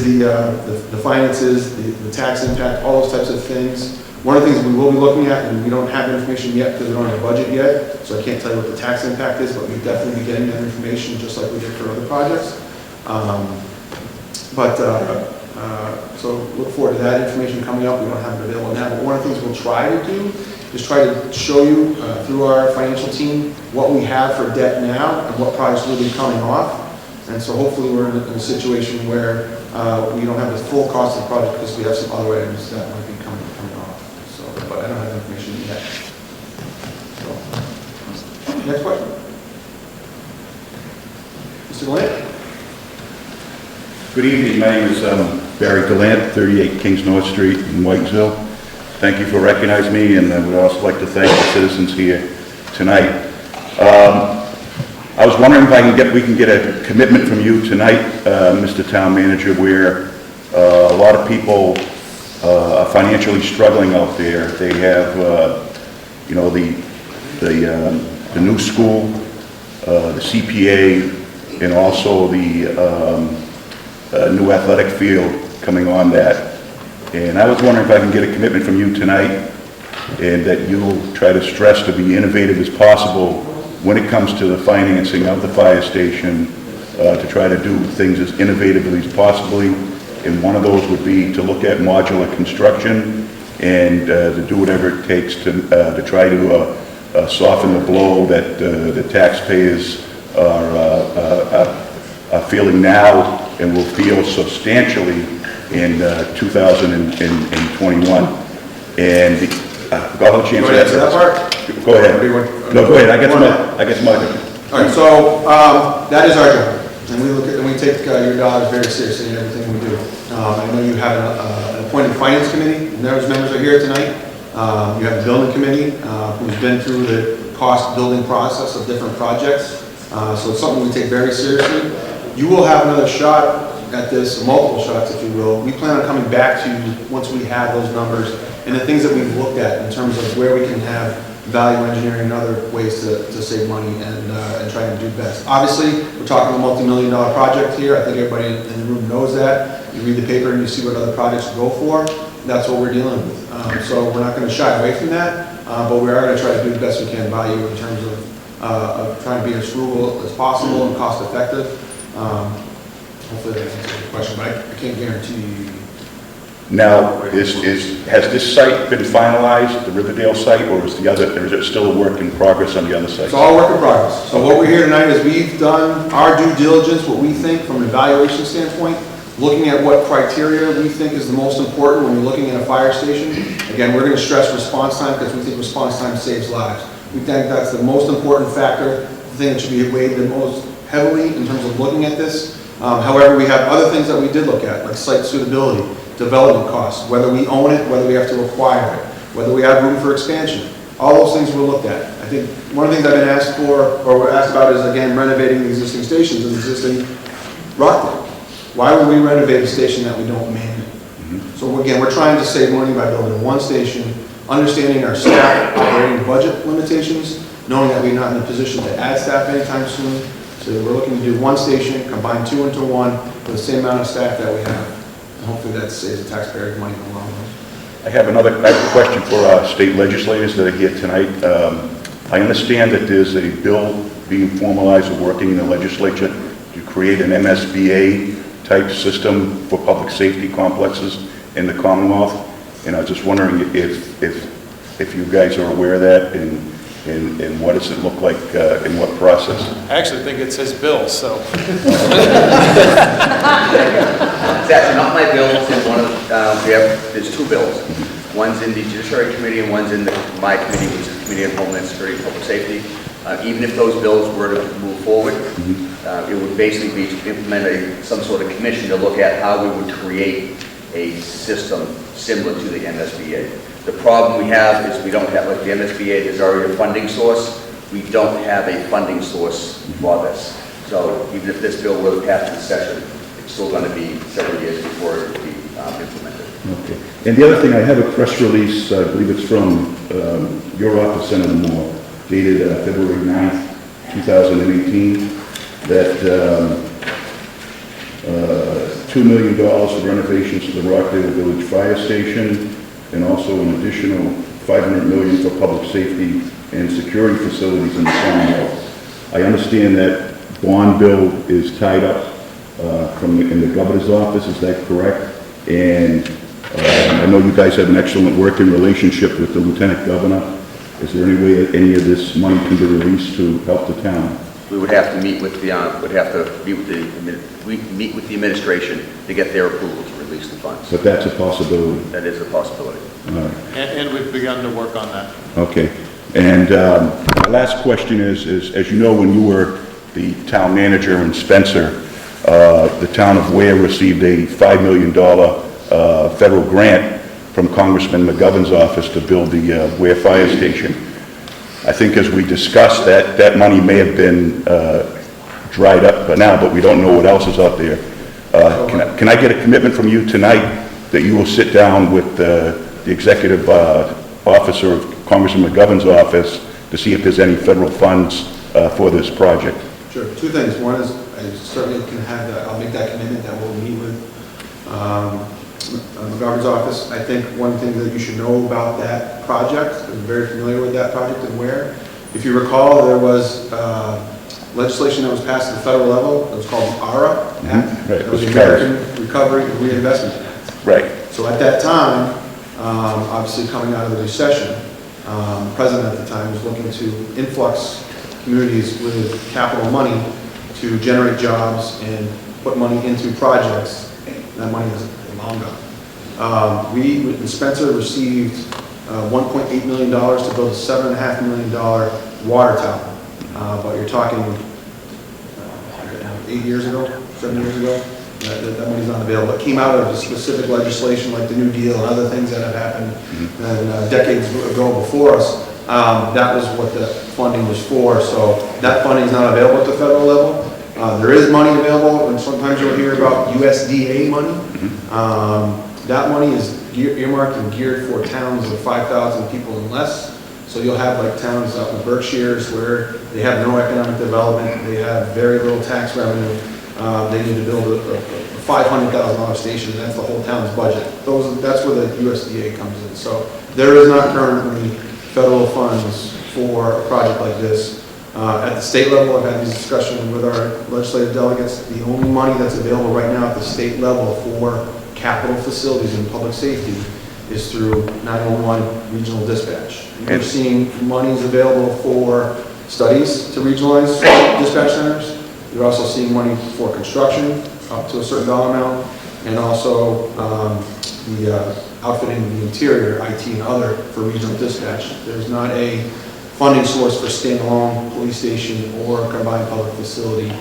the finances, the tax impact, all those types of things. One of the things we will be looking at, and we don't have information yet because we don't have a budget yet, so I can't tell you what the tax impact is, but we'll definitely be getting that information just like we did for other projects. So look forward to that information coming up. We don't have it available now, but one of the things we'll try to do is try to show you through our financial team what we have for debt now and what projects will be coming off. And so hopefully we're in a situation where we don't have the full cost of the project because we have some other items that might be coming off. So, but I don't have information yet. So, next question. Mr. Delant? Good evening. My name is Barry Delant, 38 Kings North Street in Whitesville. Thank you for recognizing me, and I would also like to thank the citizens here tonight. I was wondering if we can get a commitment from you tonight, Mr. Town Manager, where a lot of people are financially struggling out there. They have, the new school, the CPA, and also the new athletic field coming on that. And I was wondering if I can get a commitment from you tonight, and that you'll try to stress to be innovative as possible when it comes to the financing of the fire station, to try to do things as innovatively as possibly. And one of those would be to look at modular construction and to do whatever it takes to try to soften the blow that the taxpayers are feeling now and will feel substantially in 2021. And go ahead and answer that part. Go ahead. No, go ahead. I get some other. All right. So that is our job, and we take your dollars very seriously in everything we do. I know you have an appointed finance committee, and those members are here tonight. You have the building committee, who's been through the cost building process of different projects. So it's something we take very seriously. You will have another shot at this, multiple shots, if you will. We plan on coming back to you once we have those numbers and the things that we've looked at in terms of where we can have value engineering and other ways to save money and try and do best. Obviously, we're talking a multi-million-dollar project here. I think everybody in the room knows that. You read the paper and you see what other projects go for. That's what we're dealing with. So we're not going to shy away from that, but we are going to try to do the best we can by you in terms of trying to be as frugal as possible and cost effective. Hopefully that answers the question, but I can't guarantee. Now, has this site been finalized, the Riverdale site, or is it still a work in progress on the other site? It's all work in progress. So what we're here tonight is we've done our due diligence, what we think from an evaluation standpoint, looking at what criteria we think is the most important when you're looking at a fire station. Again, we're going to stress response time because we think response time saves lives. We think that's the most important factor, the thing that should be weighed the most heavily in terms of looking at this. However, we have other things that we did look at, like site suitability, development costs, whether we own it, whether we have to acquire it, whether we have room for expansion. All those things were looked at. I think one of the things I've been asked for, or we're asked about, is again renovating the existing stations and existing Rockland. Why would we renovate a station that we don't man? So again, we're trying to save money by building one station, understanding our staff operating budget limitations, knowing that we're not in a position to add staff anytime soon. So we're looking to do one station, combine two into one, with the same amount of staff that we have. And hopefully that saves the taxpayers money in the long run. I have a question for state legislators that are here tonight. I understand that there's a bill being formalized or working in the legislature to create an MSBA type system for public safety complexes in the Commonwealth. And I was just wondering if you guys are aware of that and what does it look like in what process? I actually think it's his bill, so. It's actually not my bill, it's in one of, there's two bills. One's in the Judiciary Committee and one's in my committee, which is the Committee on Homeland Security and Public Safety. Even if those bills were to move forward, it would basically be to implement some sort of commission to look at how we would create a system similar to the MSBA. The problem we have is we don't have, like the MSBA, there's already a funding source. We don't have a funding source for this. So even if this bill were to pass in session, it's still going to be several years before it will be implemented. Okay. And the other thing, I have a press release, I believe it's from your office, Senator Moore, dated February 9th, 2018, that $2 million for renovations to the Rockdale Village Fire Station, and also an additional $500 million for public safety and security facilities in the Commonwealth. I understand that bond bill is tied up in the governor's office, is that correct? And I know you guys have an excellent working relationship with the lieutenant governor. Is there any way that any of this money can be released to help the town? We would have to meet with the meet with the administration to get their approval to release the funds. But that's a possibility. That is a possibility. All right. And we've begun to work on that. Okay. And my last question is, as you know, when you were the town manager in Spencer, the town of Ware received a $5 million federal grant from Congressman McGovern's office to build the Ware Fire Station. I think as we discussed, that money may have been dried up now, but we don't know what else is out there. Can I get a commitment from you tonight that you will sit down with the executive officer of Congressman McGovern's office to see if there's any federal funds for this project? Sure. Two things. One is I certainly can have that. I'll make that commitment that we'll meet with McGovern's office. I think one thing that you should know about that project, I'm very familiar with that project and where. If you recall, there was legislation that was passed at the federal level. It was called the ARA Act. Right. It was the American Recovery and Reinvestment Act. Right. So at that time, obviously coming out of the recession, the president at the time was looking to influx communities with capital money to generate jobs and put money into projects. That money is long gone. We in Spencer received $1.8 million to build a $7.5 million water tower. But you're talking 8 years ago, 7 years ago. That money's not available. It came out of specific legislation like the New Deal and other things that have happened decades ago before us. That was what the funding was for. So that funding is not available at the federal level. There is money available, and sometimes you'll hear about USDA money. That money is earmarked and geared for towns of 5,000 people and less. So you'll have like towns up in the Berkshires where they have no economic development, they have very little tax revenue, they need to build a $500,000 station, that's the whole town's budget. That's where the USDA comes in. So there is not currently federal funds for a project like this. At the state level, I've had these discussions with our legislative delegates. The only money that's available right now at the state level for capital facilities and public safety is through 911 regional dispatch. We're seeing monies available for studies to regionalize dispatch centers. You're also seeing money for construction up to a certain dollar amount, and also the outfitting the interior, IT and other for regional dispatch. There's not a funding source for standalone police station or combined public facility,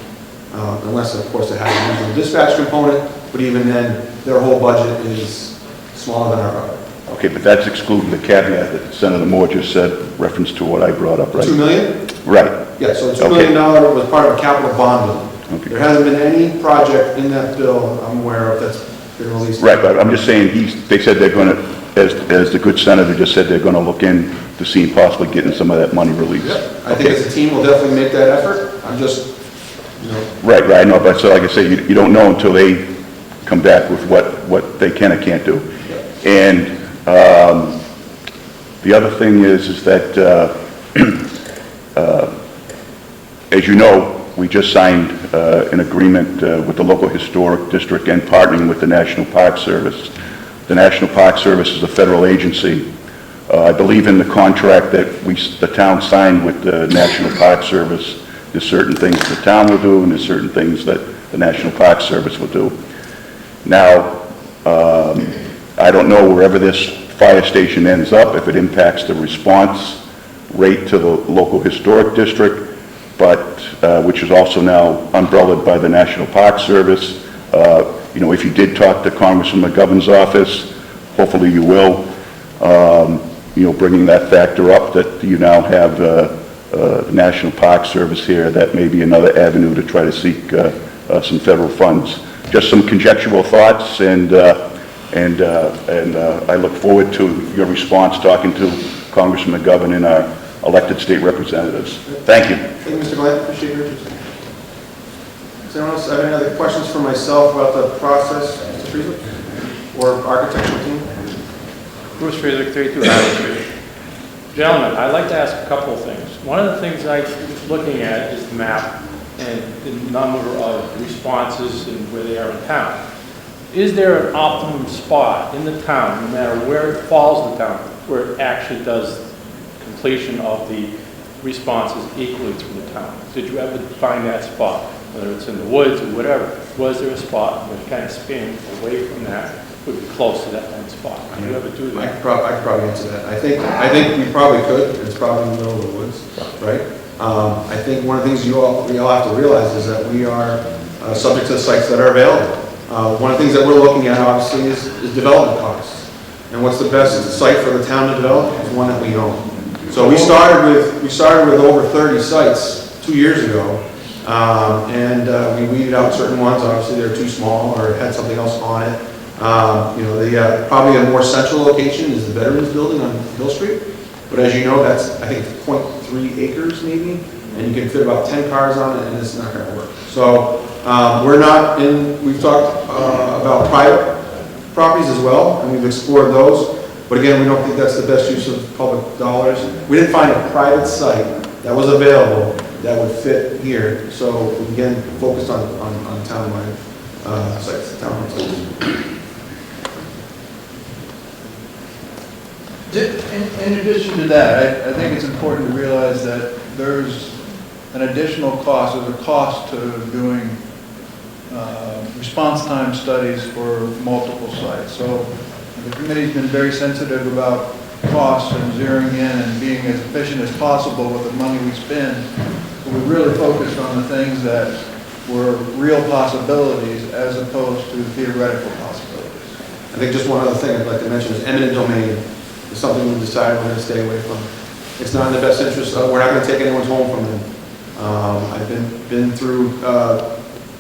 unless of course it has a regional dispatch component, but even then, their whole budget is smaller than our budget. Okay, but that's excluding the caveat that Senator Moore just said, reference to what I brought up, right? $2 million? Right. Yeah, so the $2 million was part of a capital bond bill. Okay. There hasn't been any project in that bill I'm aware of that's been released. Right, but I'm just saying, they said they're going to, as the good senator just said, they're going to look in to see possibly getting some of that money released. Yep. I think as a team we'll definitely make that effort. I'm just, Right, I know, but so like I say, you don't know until they come back with what they can or can't do. And the other thing is that, as you know, we just signed an agreement with the local historic district and partnering with the National Park Service. The National Park Service is a federal agency. I believe in the contract that the town signed with the National Park Service. There's certain things the town will do, and there's certain things that the National Park Service will do. Now, I don't know wherever this fire station ends up, if it impacts the response rate to the local historic district, but which is also now umbrellaed by the National Park Service. If you did talk to Congressman McGovern's office, hopefully you will, bringing that factor up that you now have the National Park Service here, that may be another avenue to try to seek some federal funds. Just some conjectural thoughts, and I look forward to your response talking to Congressman McGovern and our elected state representatives. Thank you. thank you, Mr. Glenn. Appreciate your interest. Does anyone else have any other questions for myself about the process, Mr. Friesel, or architectural team? Bruce Friesel, 32 Howard Street. Gentlemen, I'd like to ask a couple of things. One of the things I'm looking at is the map and the number of responses and where they are in town. Is there an optimum spot in the town, no matter where it falls in the town, where it actually does completion of the responses equally through the town? Did you ever find that spot, whether it's in the woods or whatever? Was there a spot where it kind of spanned away from that, would be close to that one spot? Did you ever do I that? could probably answer that. I think we probably could. It's probably in the middle of the woods, right? I think one of the things we all have to realize is that we are subject to the sites that are available. One of the things that we're looking at, obviously, is development costs. And what's the best site for the town to develop is one that we own. So we started with over 30 sites 2 years ago, and we weeded out certain ones. Obviously, they're too small or had something else on it. Probably a more central location is the Veterans Building on Hill Street. But as you know, that's, I think, 0.3 acres maybe, and you can fit about 10 cars on it, and it's not going to work. So we've talked about private properties as well, and we've explored those. But again, we don't think that's the best use of public dollars. We didn't find a private site that was available that would fit here. So we again focused on town-wide sites, town-wide sites. In addition to that, I think it's important to realize that there's an additional cost. There's a cost to doing response time studies for multiple sites. So the committee's been very sensitive about costs and zeroing in and being as efficient as possible with the money we spend. So we really focused on the things that were real possibilities as opposed to theoretical possibilities. I think just one other thing I'd like to mention is eminent domain is something we decided we're going to stay away from. It's not in the best interest of, we're not going to take anyone's home from them. I've been through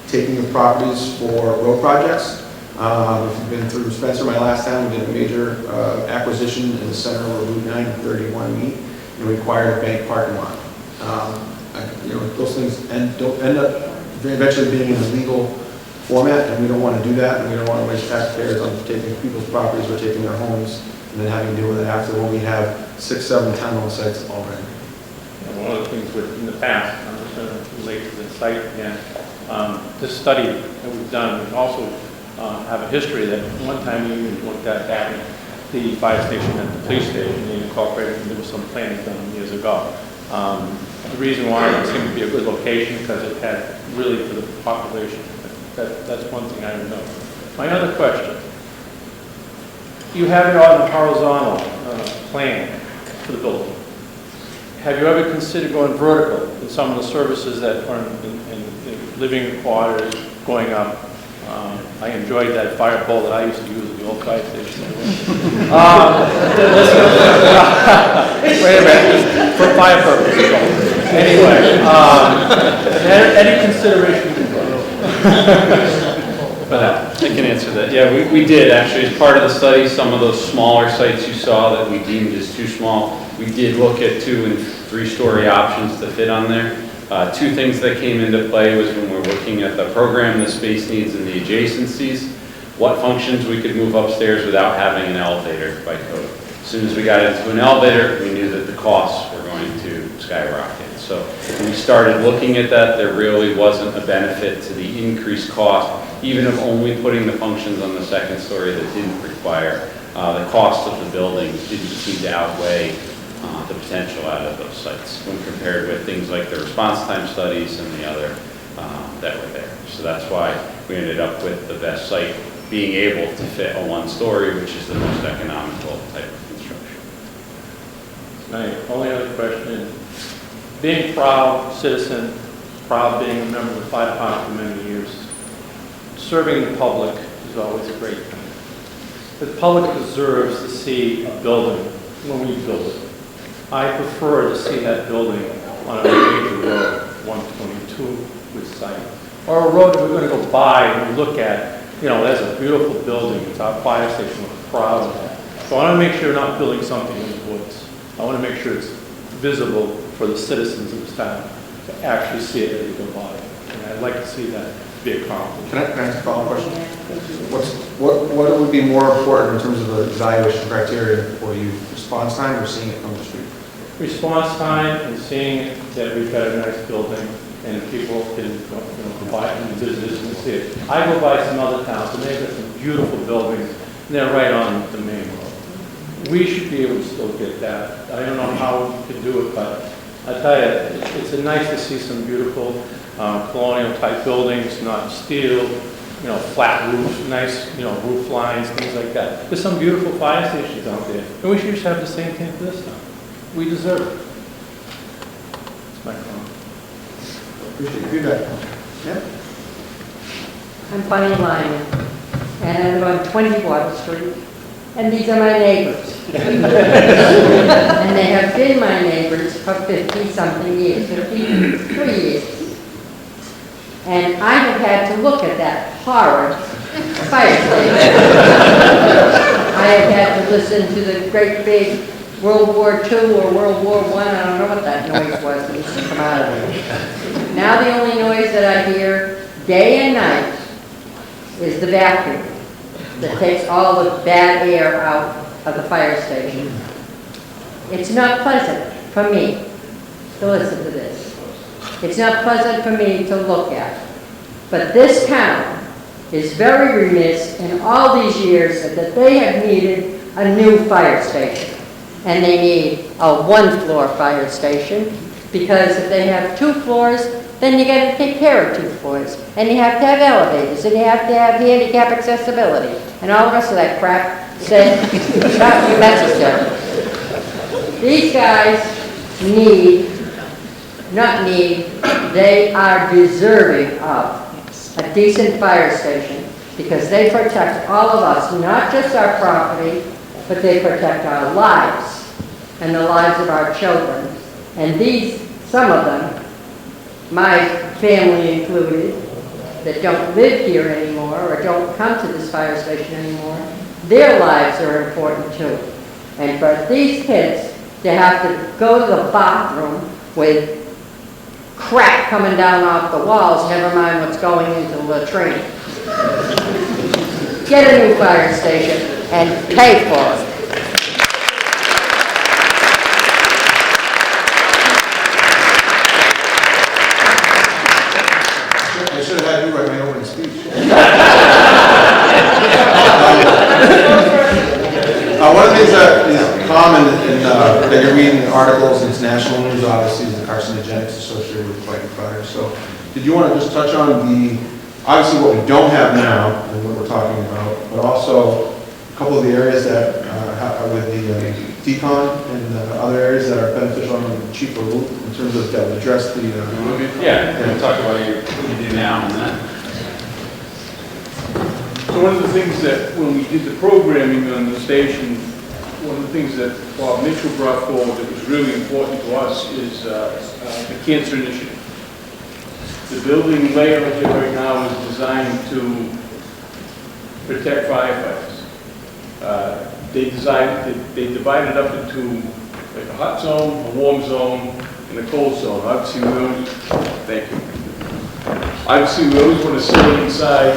taking of properties for road projects. We've been through Spencer, my last town. We did a major acquisition in the center of Route 9 and 31 meet, and we acquired a bank parking lot. Those things don't end up eventually being in a legal format, and we don't want to do that, and we don't want to waste taxpayers on taking people's properties or taking their homes and then having to deal with it after when we have 6, 7 townhome sites already. One of the things in the past, I'm just going to relate to the site again, this study that we've done, we also have a history that one time we even looked at having the fire station and the police station being incorporated, and there was some planning done years ago. The reason why it seemed to be a good location because it had really for the population. That's one thing I don't know. My other question, you have it on the horizontal plan for the building. Have you ever considered going vertical in some of the services that are in living quarters going up? I enjoyed that fire pole that I used to use at the old fire station. Wait a minute, for fire purposes. Anyway, any consideration for that? I can answer that. Yeah, we did actually, as part of the study, some of those smaller sites you saw that we deemed as too small, we did look at 2- and 3-story options to fit on there. 2 things that came into play was when we're looking at the program, the space needs, and the adjacencies, what functions we could move upstairs without having an elevator by code. As soon as we got into an elevator, we knew that the costs were going to skyrocket. So when we started looking at that, there really wasn't a benefit to the increased cost, even of only putting the functions on the 2nd story that didn't require. The cost of the building didn't seem to outweigh the potential out of those sites when compared with things like the response time studies and the other that were there. So that's why we ended up with the best site being able to fit a 1-story, which is the most economical type of construction. My only other question, being a proud citizen, proud being a member of the fire department for many years, serving the public is always a great thing. The public deserves to see a building when we build it. I prefer to see that building on a major road, 122 with site, or a road that we're going to go by and we look at, that's a beautiful building, it's our fire station, we're proud of that. So I want to make sure we're not building something in the woods. I want to make sure it's visible for the citizens of this town to actually see it as they go by. And I'd like to see that be accomplished. Can I ask a follow-up question? What would be more important in terms of the evaluation criteria for you? Response time or seeing it from the street? Response time and seeing that we've got a nice building and people can go by and visit and see it. I go by some other towns and they've got some beautiful buildings and they're right on the main road. We should be able to still get that. I don't know how we can do it, but I tell you, it's nice to see some beautiful colonial type buildings, not steel, flat roofs, nice, roof lines, things like that. There's some beautiful fire stations out there, and we should just have the same thing for this town. We deserve it. That's my comment. Appreciate your feedback. Yeah. I'm Bunny Lyman, and I live on 20 Water Street, and these are my neighbors. And they have been my neighbors for 50-something years, 53 years. And I have had to look at that horrid fire station. I have had to listen to the great big World War II or World War I, I don't know what that noise was that used to come out of it. Now the only noise that I hear day and night is the vacuum that takes all the bad air out of the fire station. It's not pleasant for me to listen to this. It's not pleasant for me to look at. But this town is very remiss in all these years that they have needed a new fire station. And they need a 1-floor fire station, because if they have 2 floors, then you got to take care of 2 floors. And you have to have elevators, and you have to have handicap accessibility, and all the rest of that crap said not necessary. These guys they are deserving of a decent fire station, because they protect all of us, not just our property, but they protect our lives and the lives of our children. And some of them, my family included, that don't live here anymore or don't come to this fire station anymore, their lives are important too. And for these kids to have to go to the bathroom with crap coming down off the walls, never mind what's going into the latrine. Get a new fire station and pay for it. I should have had you write my opening speech. One of the things that is common that you read in articles, and it's national news, obviously, is the carcinogenics associated with fighting fire. So, did you want to just touch on obviously what we don't have now and what we're talking about, but also a couple of the areas that with the decon and other areas that are beneficial on the cheaper route in terms of that would address the We'll talk about what you do now and then. So one of the things that, when we did the programming on the station, one of the things that Bob Mitchell brought forward that was really important to us is the cancer initiative. The building layout here right now is designed to protect firefighters. They divided it up into like a hot zone, a warm zone, and a cold zone. Obviously, Obviously, we always want to stay inside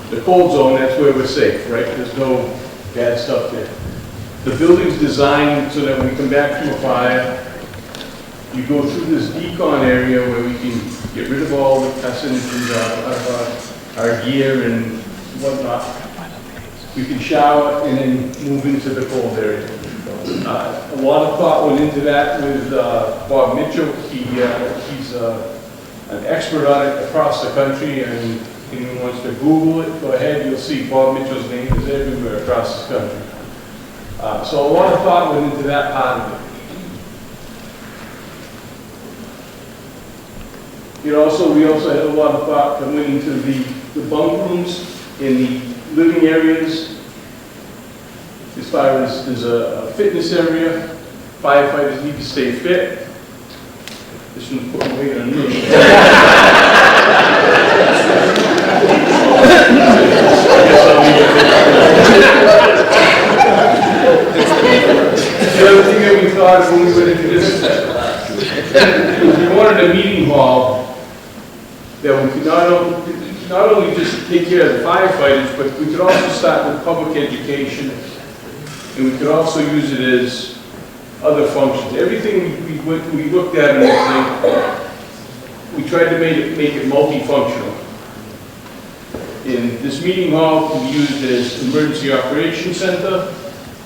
the cold zone. That's where we're safe, right? There's no bad stuff there. The building's designed so that when we come back from a fire, you go through this decon area where we can get rid of all the carcinogens out of our gear and whatnot. We can shower and then move into the cold area. A lot of thought went into that with Bob Mitchell. He's an expert on it across the country, and if anyone wants to Google it, go ahead, you'll see Bob Mitchell's name is everywhere across the country. So a lot of thought went into that part of it. We also had a lot of thought that went into the bunk rooms in the living areas. As far as there's a fitness area, firefighters need to stay fit. This one's putting weight on me. The other thing that we thought when we went into this, we wanted a meeting hall that we could not only just take care of the firefighters, but we could also start with public education, and we could also use it as other functions. Everything we looked at in this thing, we tried to make it multifunctional. And this meeting hall can be used as emergency operations center.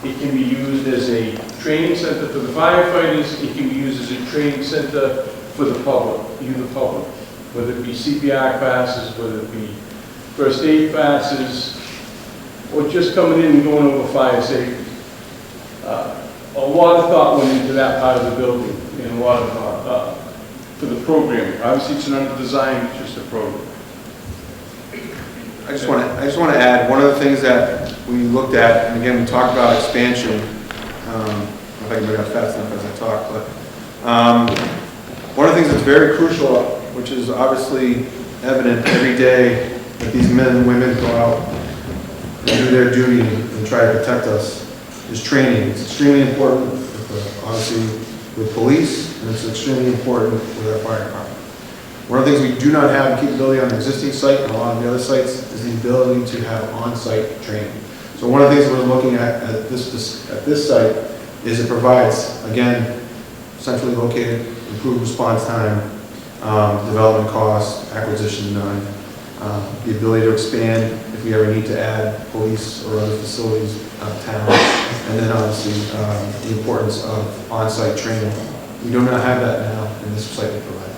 It can be used as a training center for the firefighters. It can be used as a training center for the public, whether it be CPR classes, whether it be first aid classes, or just coming in and going over fire safety. A lot of thought went into that part of the building, and a lot of thought for the program. Obviously, it's not a design; it's just a program. I just want to add one of the things that we looked at, and again we talked about expansion. If I can bring it up fast enough as I talk, but one of the things that's very crucial, which is obviously evident every day, that these men and women go out and do their duty and try to protect us, is training. It's extremely important, obviously, with police, and it's extremely important with our fire department. One of the things we do not have capability on the existing site and a lot of the other sites is the ability to have on-site training. So one of the things that we're looking at this site is it provides, again, centrally located, improved response time, development costs, acquisition done, the ability to expand if we ever need to add police or other facilities out of town, and then obviously the importance of on-site training. We do not have that now, and this site will provide that.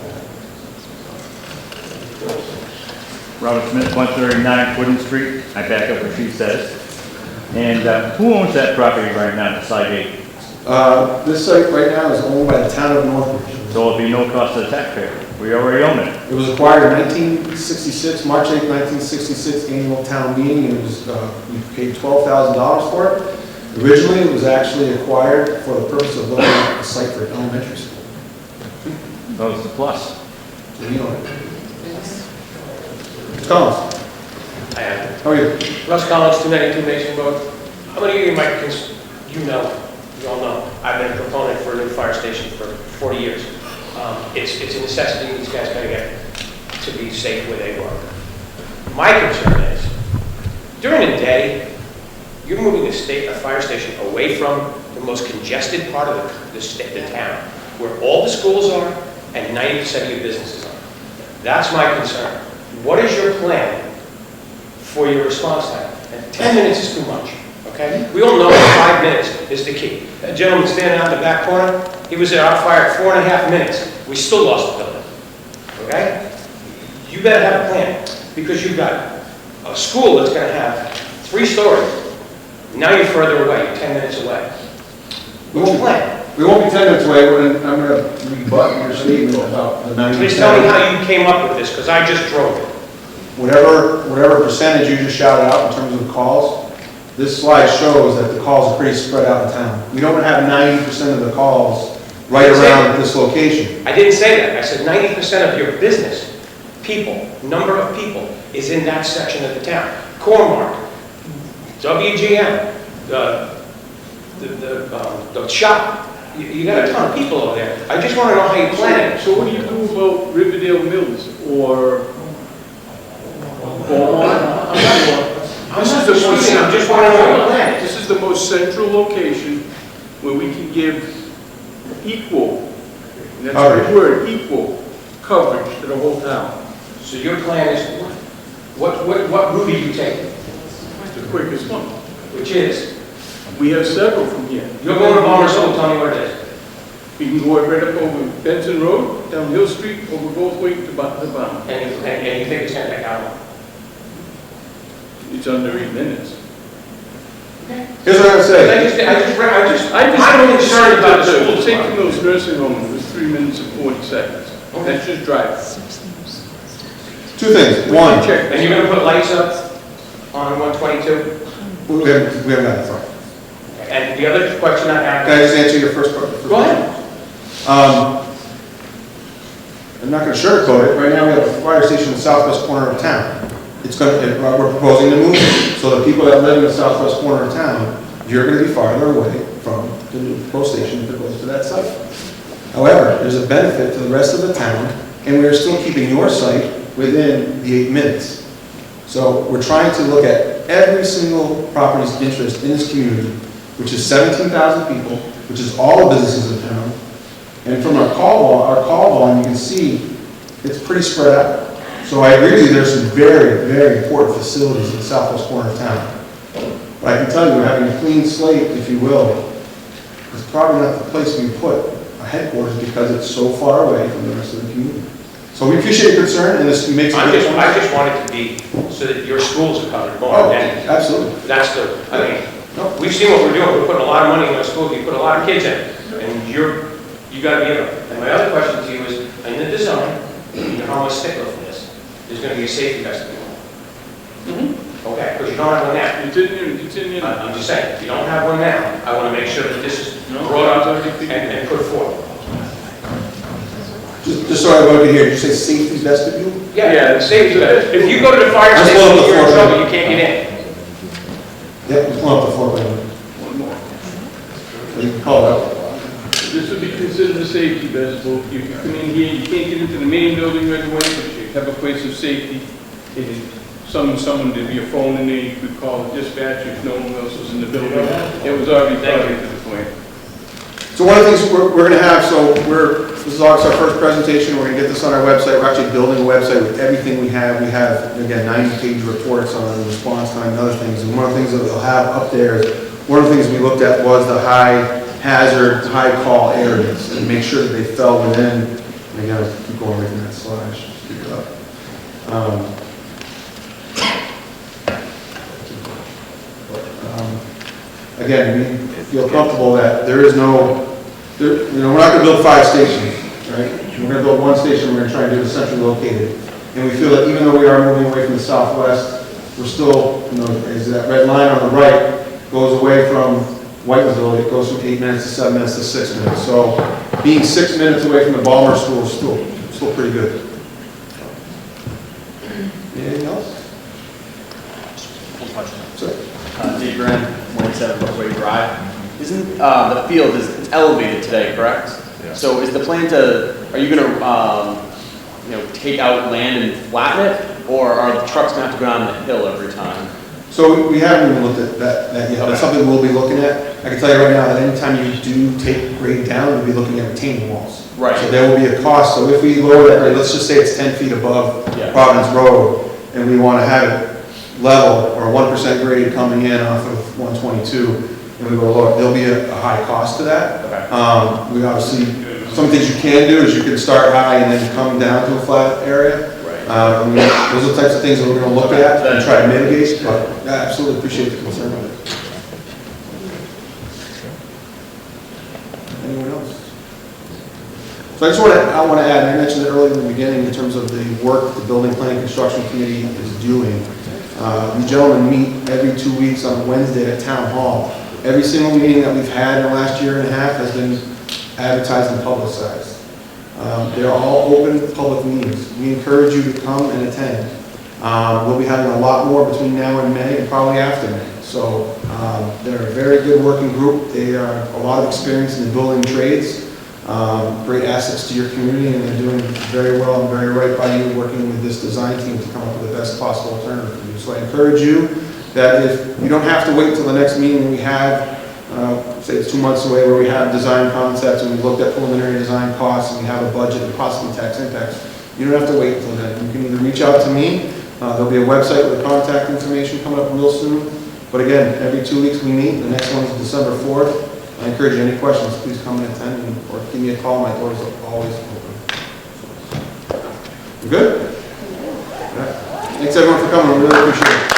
Robert Smith, 139 Woodland Street. I back up what she says. And who owns that property right now, the side gate? This site right now is owned by the town of Northbridge. So it'll be no cost to the taxpayer. We already own it. It was acquired in 1966, March 8, 1966, annual town meeting. It was, we paid $12,000 for it. Originally, it was actually acquired for the purpose of looking at a site for elementary school. So it's a plus. Mr. Collins, I am. how are you? Russ Collins, 292 Mason Road. I'm going to give you my, you all know, I've been a proponent for a new fire station for 40 years. It's a necessity, these guys got to get to be safe where they work. My concern is, during the day, you're moving a fire station away from the most congested part of the town, where all the schools are and 90% of your businesses are. That's my concern. What is your plan for your response time? And 10 minutes is too much, okay? We all know that 5 minutes is the key. That gentleman standing out in the back corner, he was at our fire at 4.5 minutes. We still lost the building, okay? You better have a plan, because you've got a school that's going to have 3 stories. Now you're further away, you're 10 minutes away. What's your plan? We won't be 10 minutes away, I'm going to rebut your statement about the 90%. Please tell me how you came up with this, because I just drove it. Whatever percentage you just shouted out in terms of calls, this slide shows that the calls are pretty spread out in town. We don't have 90% of the calls right around this location. I didn't say that. I said 90% of your business, number of people, is in that section of the town. Cormark, WGM, the shop. You got a ton of people over there. I just want to know how you plan it. So what do you do about Riverdale Mills or Beaumont? I'm just want to know how you plan it. This is the most central location where we can give equal, and that's the right word, equal coverage to the whole town. So your plan is, what route are you taking? The quickest one. Which is? We have several from here. You're going to Balmer School, tell me where it is. We can go right up over Benson Road, down Hill Street, over both ways to the bottom. And you think it's going to take how long? It's under 8 minutes. Here's what I'm going to say. I'm concerned about the school. Taking those nursing homes was 3 minutes and 40 seconds. Okay. That's just driving. 2 things. One, And you're going to put lights up on 122? we haven't got that far. And the other question I have... Can I just answer your first part? Go ahead. I'm not going to sugarcoat it. Right now, we have a fire station in the southwest corner of town. We're proposing to move it. So the people that live in the southwest corner of town, you're going to be farther away from the new pro station if it goes to that site. However, there's a benefit to the rest of the town, and we are still keeping your site within the 8 minutes. So we're trying to look at every single property's interest in this community, which is 17,000 people, which is all the businesses in town. And from our call volume, you can see it's pretty spread out. So I agree with you, there's some very, very important facilities in the southwest corner of town. But I can tell you, having a clean slate, if you will, is probably not the place we put a headquarters because it's so far away from the rest of the community. So we appreciate your concern, and this makes a difference. I just want it to be so that your schools are covered more. Oh, absolutely. That's we've seen what we're doing. We're putting a lot of money in our schools. We put a lot of kids in, and you got to be able. And my other question to you is, in the design, you know how much stickler for this? There's going to be a safety vestibule. Okay, because you don't have one now. It's in here. I'm just saying, if you don't have one now, I want to make sure that this is brought up and put forth. Just so everybody can hear, did you say safety vestibule? Yeah, safety vestibule. If you go to the fire Let's station, blow up the you're in floor. trouble. You can't get in. Yep, just pull up the floor plan. One more. You can call it out. This would be considered a safety vestibule. You can come in here, you can't get into the main building right away, but you have a place of safety. If someone, there'd be a phone in there, you could call the dispatch if no one else was in the building. It was already part of the plan. So one of the things we're going to have, this is our first presentation, we're going to get this on our website. We're actually building a website with everything we have. We have, again, 90-page reports on response time and other things. And one of the things that we'll have up there is, one of the things we looked at was the high hazard, high call areas, and make sure that they fell within, and again, I'll keep going away from that slide, just keep it up. Again, we feel comfortable that there is no, we're not going to build 5 stations, right? We're going to build 1 station, we're going to try and do it centrally located. And we feel that even though we are moving away from the southwest, we're still, as that red line on the right goes away from Whitensville, it goes from 8 minutes to 7 minutes to 6 minutes. So being 6 minutes away from the Balmer School is still pretty good. Anything else? One question. Sir? Dave Grant, 187 Brookway Drive. Isn't, the field is it's elevated today, correct? Yeah. So is the plan to, are you gonna, take out land and flatten it? Or are the trucks gonna have to go down the hill every time? So we haven't even looked at that yet. That's something we'll be looking at. I can tell you right now that anytime you do take grade down, you'll be looking at retaining walls. Right. So there will be a cost. So if we lower that grade, let's just say it's 10 feet above Yeah. Providence Road, and we want to have it level or 1% grade coming in off of 122, and we go lower, there'll be a high cost to that. Okay. We obviously, some things you can do is you can start high and then come down to a flat area. Right. I mean, those are the types of things that we're going to look at and try to mitigate, but I absolutely appreciate the concern of it. Anyone else? So I want to add, and I mentioned it earlier in the beginning in terms of the work the Building Planning Construction Committee is doing. You gentlemen meet every 2 weeks on Wednesday at Town Hall. Every single meeting that we've had in the last year and a half has been advertised and publicized. They're all open public meetings. We encourage you to come and attend. We'll be having a lot more between now and May and probably after May. So they're a very good working group. They are a lot of experience in the building trades, great assets to your community, and they're doing very well and very right by you working with this design team to come up with the best possible alternative for you. So I encourage you that if you don't have to wait until the next meeting we have, say it's 2 months away, where we have design concepts and we've looked at preliminary design costs and we have a budget and possibly tax impacts. You don't have to wait until then. You can either reach out to me, there'll be a website with contact information coming up real soon. But again, every 2 weeks we meet. The next one is December 4th. I encourage you, any questions, please come and attend or give me a call. My doors are always open. Good? All right. Thanks everyone for coming. We really appreciate it.